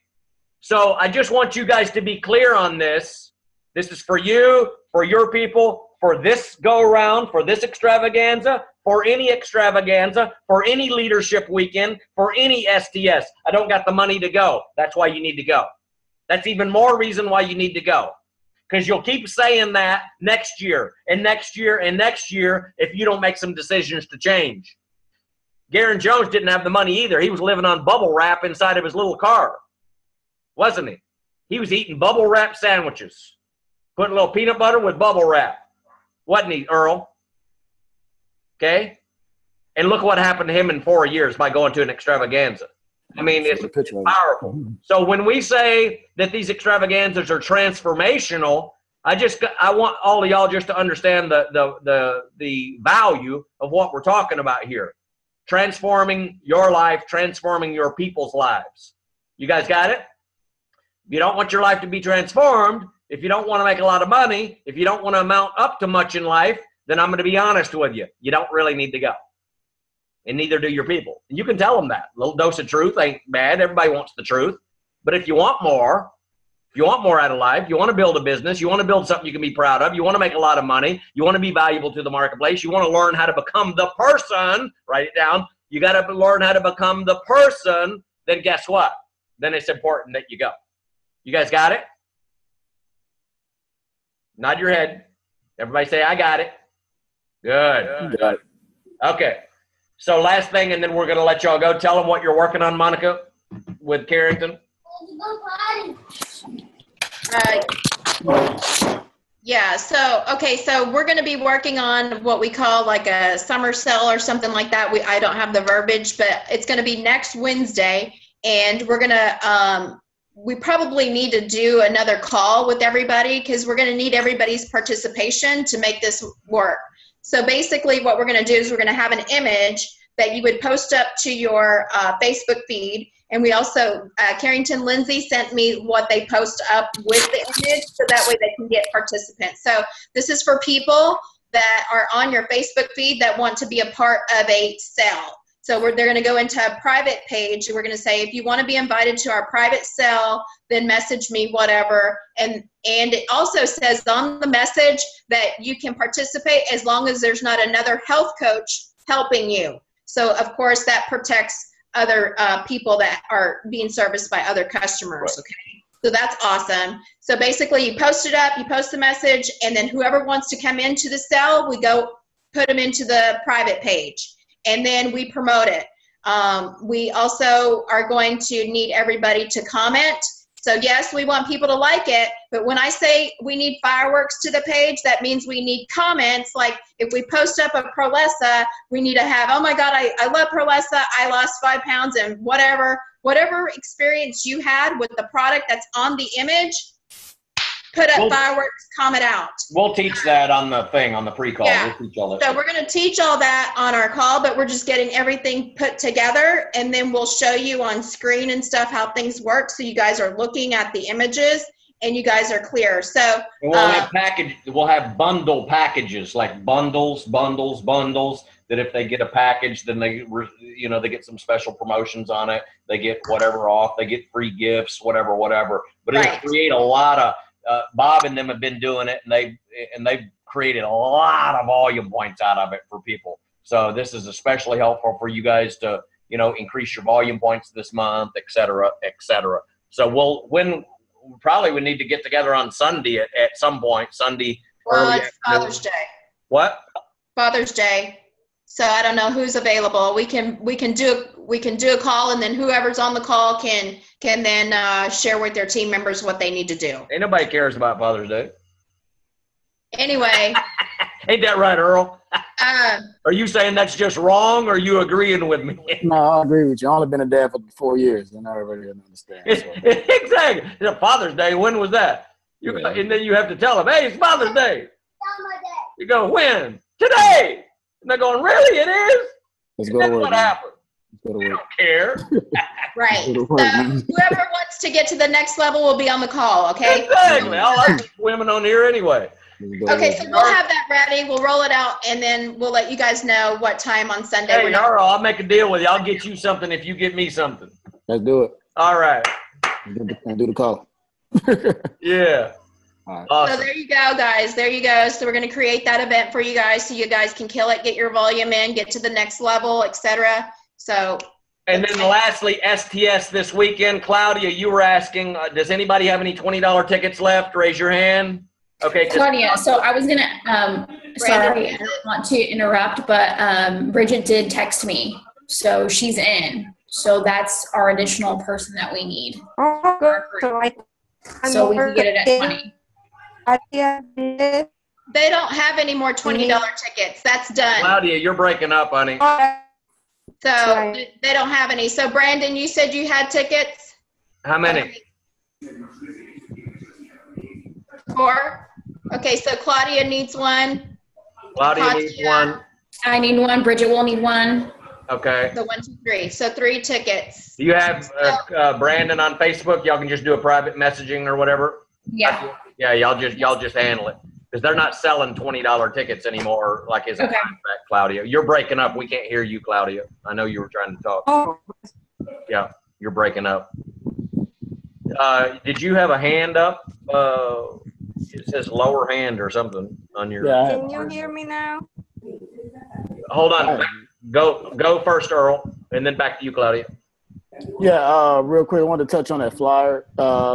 So I just want you guys to be clear on this. This is for you, for your people, for this go-around, for this extravaganza, for any extravaganza, for any leadership weekend, for any STS. I don't got the money to go. That's why you need to go. That's even more reason why you need to go. Because you'll keep saying that next year and next year and next year if you don't make some decisions to change. Garen Jones didn't have the money either. He was living on bubble wrap inside of his little car, wasn't he? He was eating bubble wrap sandwiches, putting a little peanut butter with bubble wrap. Wasn't he, Earl? Okay? And look what happened to him in 4 years by going to an extravaganza. I mean, it's powerful. So when we say that these extravaganzas are transformational, I want all of y'all just to understand the value of what we're talking about here. Transforming your life, transforming your people's lives. You guys got it? If you don't want your life to be transformed, if you don't want to make a lot of money, if you don't want to amount up to much in life, then I'm going to be honest with you. You don't really need to go. And neither do your people. You can tell them that. A little dose of truth ain't bad. Everybody wants the truth. But if you want more, out of life, you want to build a business, you want to build something you can be proud of, you want to make a lot of money, you want to be valuable to the marketplace, you want to learn how to become the person, write it down, you got to learn how to become the person, then guess what? Then it's important that you go. You guys got it? Nod your head. Everybody say, I got it. Good. Got it. Okay. So last thing, and then we're going to let y'all go. Tell them what you're working on, Monica, with Carrington. Yeah, so we're going to be working on what we call like a summer sale or something like that. I don't have the verbiage, but it's going to be next Wednesday, and we're going to we probably need to do another call with everybody because we're going to need everybody's participation to make this work. So basically what we're going to do is we're going to have an image that you would post up to your Facebook feed. And we also, Carrington Lindsay sent me what they post up with the image so that way they can get participants. So this is for people that are on your Facebook feed that want to be a part of a sale. So they're going to go into a private page. We're going to say, if you want to be invited to our private sale, then message me, whatever. And it also says on the message that you can participate as long as there's not another health coach helping you. So, of course, that protects other people that are being serviced by other customers. Right. Okay. So that's awesome. So basically you post it up, you post the message, and then whoever wants to come into the cell, we go put them into the private page. And then we promote it. We also are going to need everybody to comment. So yes, we want people to like it, but when I say we need fireworks to the page, that means we need comments. Like if we post up a Prolessa, we need to have, oh my God, I love Prolessa, I lost 5 pounds, and whatever experience you had with the product that's on the image, put up fireworks, comment out. We'll teach that on the thing, on the pre-call. Yeah. We'll teach all that. So we're going to teach all that on our call, but we're just getting everything put together, and then we'll show you on screen and stuff how things work, so you guys are looking at the images and you guys are clear. So and we'll have bundle packages, like bundles, that if they get a package, then they get some special promotions on it. They get whatever off, they get free gifts, whatever. But it'll create a lot of, Bob and them have been doing it, and they've created a lot of volume points out of it for people. So this is especially helpful for you guys to, increase your volume points this month, et cetera, et cetera. So probably would need to get together on Sunday at some point. Sunday. Well, early it's afternoon. Father's Day. What? Father's Day. So I don't know who's available. We can do a call, and then whoever's on the call can then share with their team members what they need to do. Ain't nobody cares about Father's Day. Anyway. Ain't that right, Earl? Are you saying that's just wrong, or are you agreeing with me? No, I agree with you. I've only been a dad for 4 years, and I really understand. So. Exactly. It's Father's Day. When was that? And then you have to tell them, hey, it's Father's Day. You go, when? Today. And they're going, really? It is? Let's go to work. What happened? Let's go to You work. don't care. Right. So whoever wants to get to the next level will be on the call, okay? Exactly. I like women on here anyway. Okay, so we'll have that ready. We'll roll it out, and then we'll let you guys know what time on Sunday. Hey, Earl, I'll make a deal with you. I'll get you something if you get me something. Let's do it. All right. Do the call. Yeah. All right. Awesome. So there you go, guys. There you go. So we're going to create that event for you guys so you guys can kill it, get your volume in, get to the next level, etc. So. And then lastly, STS this weekend. Claudia, you were asking, does anybody have any $20 tickets left? Raise your hand. Okay. Claudia, so I was going to, sorry, I don't want to interrupt, but Bridget did text me. So she's in. So that's our additional person that we need. Oh, good. So we can get it at 20. They don't have any more $20 tickets. That's done. Claudia, you're breaking up, honey. So they don't have any. So Brandon, you said you had tickets? How many? 4. Okay, so Claudia needs one. Claudia needs one. I need one. Bridget will need one. Okay. So 1, 2, 3. So 3 tickets. Do you have Brandon on Facebook? Y'all can just do a private messaging or whatever. Yeah. Yeah, y'all just handle it because they're not selling $20 tickets anymore. Like is a contract, Claudia. You're breaking up. We can't hear you, Claudia. I know you were trying to talk. Oh. Yeah, you're breaking up. Did you have a hand up? It says lower hand or something on your. Yeah. Can you hear me now? Hold on. Go first, Earl, and then back to you, Claudia. Yeah, real quick, I wanted to touch on that flyer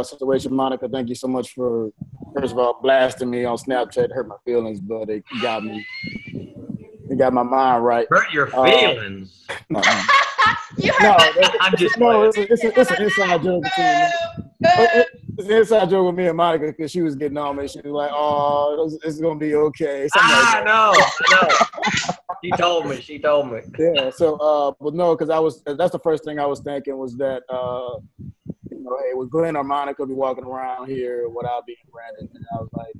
situation. Monica, thank you so much for, first of all, blasting me on Snapchat. It hurt my feelings, but it got me. It got my mind right. Hurt your feelings. You heard I'm just. No, it's an inside joke between me. It's an inside joke with me and Monica because she was getting on me. She was like, "Oh, it's gonna be okay." I know. She told me. Yeah. So, but no, because that's the first thing I was thinking was that, hey, would Glenn or Monica be walking around here without being Brandon? And I was like,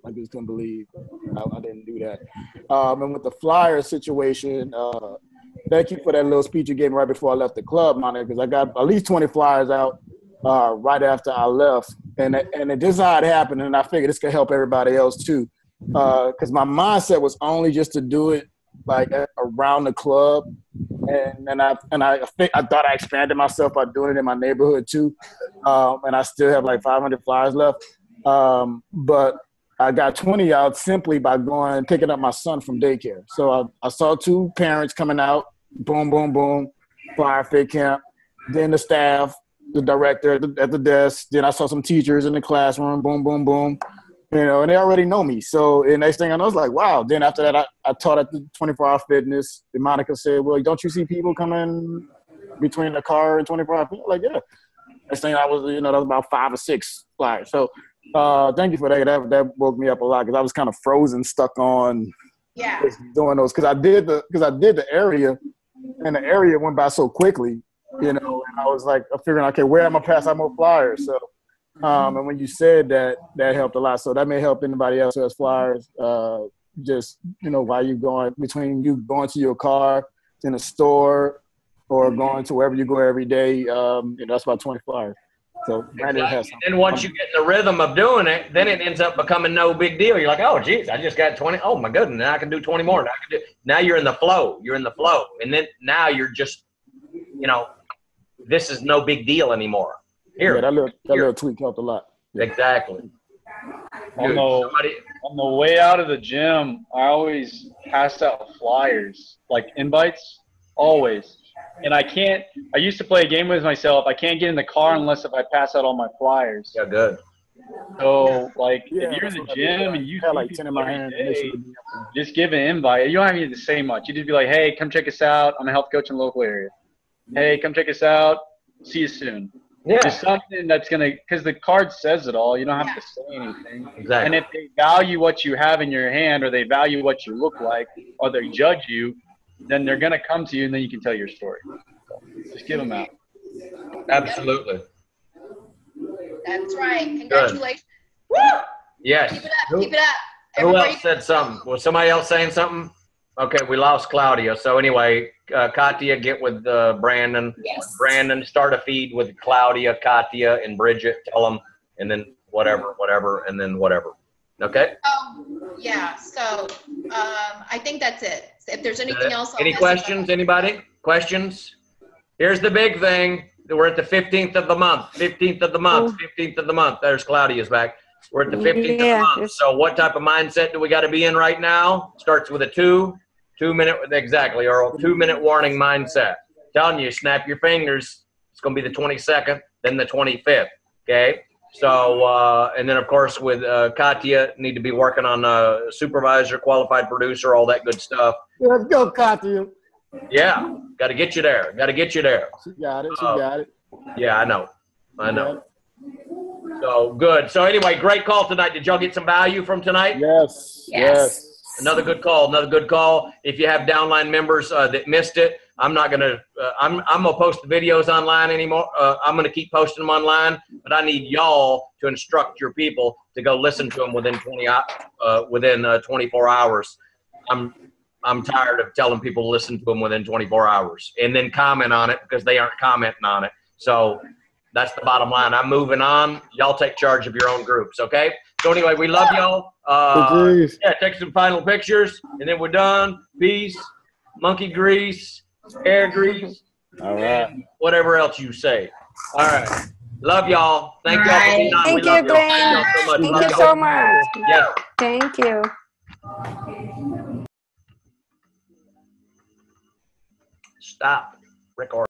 I just couldn't believe I didn't do that. And with the flyer situation, thank you for that little speech you gave me right before I left the club, Monica, because I got at least 20 flyers out right after I left. And it just how it happened, and I figured this could help everybody else too. Because my mindset was only just to do it like around the club, and I thought I expanded myself by doing it in my neighborhood too, and I still have like 500 flyers left. But I got 20 out simply by picking up my son from daycare. So I saw 2 parents coming out, boom, boom, boom, flyer fit camp. Then the staff, the director at the desk. Then I saw some teachers in the classroom, boom, boom, boom. And they already know me. So the next thing I know, I was like, wow. Then after that, I taught at the 24-hour fitness. And Monica said, well, don't you see people coming between the car and 24-hour fitness? Like, yeah. Next thing that was about 5 or 6 flyers. So thank you for that. That woke me up a lot because I was kind of frozen, stuck on doing those. Because I did the area, and the area went by so quickly, and I was like, I'm figuring, okay, where am I pass out more flyers? So. And when you said that helped a lot. So that may help anybody else who has flyers. Just, while you're going to your car in a store or going to wherever you go every day, that's about 20 flyers. So Brandon has something. And once you get in the rhythm of doing it, then it ends up becoming no big deal. You're like, oh, geez, I just got 20. Oh, my goodness, now I can do 20 more. Now you're in the flow. And then now you're just, this is no big deal anymore. Here. Yeah, that little tweak helped a lot. Yeah. Exactly. On the way out of the gym, I always pass out flyers, like invites, always. and I used to play a game with myself. I can't get in the car unless if I pass out all my flyers. Yeah, good. So, like, Yeah, if you're in that's the what I gym do. and you I have see like 10 in people my every hand. day, just give an invite. You don't even need to say much. You just be like, hey, come check us out. I'm a health coach in the local area. Hey, come check us out. See you soon. Yeah. Just something that's going to – because the card says it all. You don't have to say anything. Exactly. And if they value what you have in your hand or they value what you look like or they judge you, then they're going to come to you and then you can tell your story. So just give them out. Absolutely. That's right. Congratulations. Woo! Yes. Keep it up. Keep it up. Who Everybody- else said something? Was somebody else saying something? Okay, we lost Claudia. So anyway, Katia, get with Brandon. Yes. Brandon, start a feed with Claudia, Katia, and Bridget. Tell them, and then whatever, and then whatever. Okay? Yeah, so I think that's it. If there's anything else. I'll Any message questions? Anybody? Questions? Here's the big thing. We're at the 15th of the month. 15th of the month. 15th of the month. There's Claudia's back. We're at the 15th of the month. So what type of mindset do we got to be in right now? Starts with a 2 minute, exactly, or a 2 minute warning mindset. Telling you, snap your fingers. It's going to be the 22nd, then the 25th. Okay? So, and then of course with Katia, need to be working on supervisor, qualified producer, all that good stuff. Let's go, Katia. Yeah, got to get you there. Got to get you there. She got it. She got it. Yeah, I know. So good. So anyway, great call tonight. Did y'all get some value from tonight? Yes. Another good call. Another good call. If you have downline members that missed it, I'm not gonna. I'm gonna post the videos online anymore. I'm gonna keep posting them online, but I need y'all to instruct your people to go listen to them within 24 hours. I'm tired of telling people to listen to them within 24 hours and then comment on it because they aren't commenting on it. So that's the bottom line. I'm moving on. Y'all take charge of your own groups, okay? So anyway, we love y'all. Yeah, take some final pictures, and then we're done. Peace, monkey grease, hair grease, all right, and whatever else you say. All right. Love y'all. Thank y'all for being on. Thank you, Glenn. Thank you so much. Yes. Thank you. Stop. Record.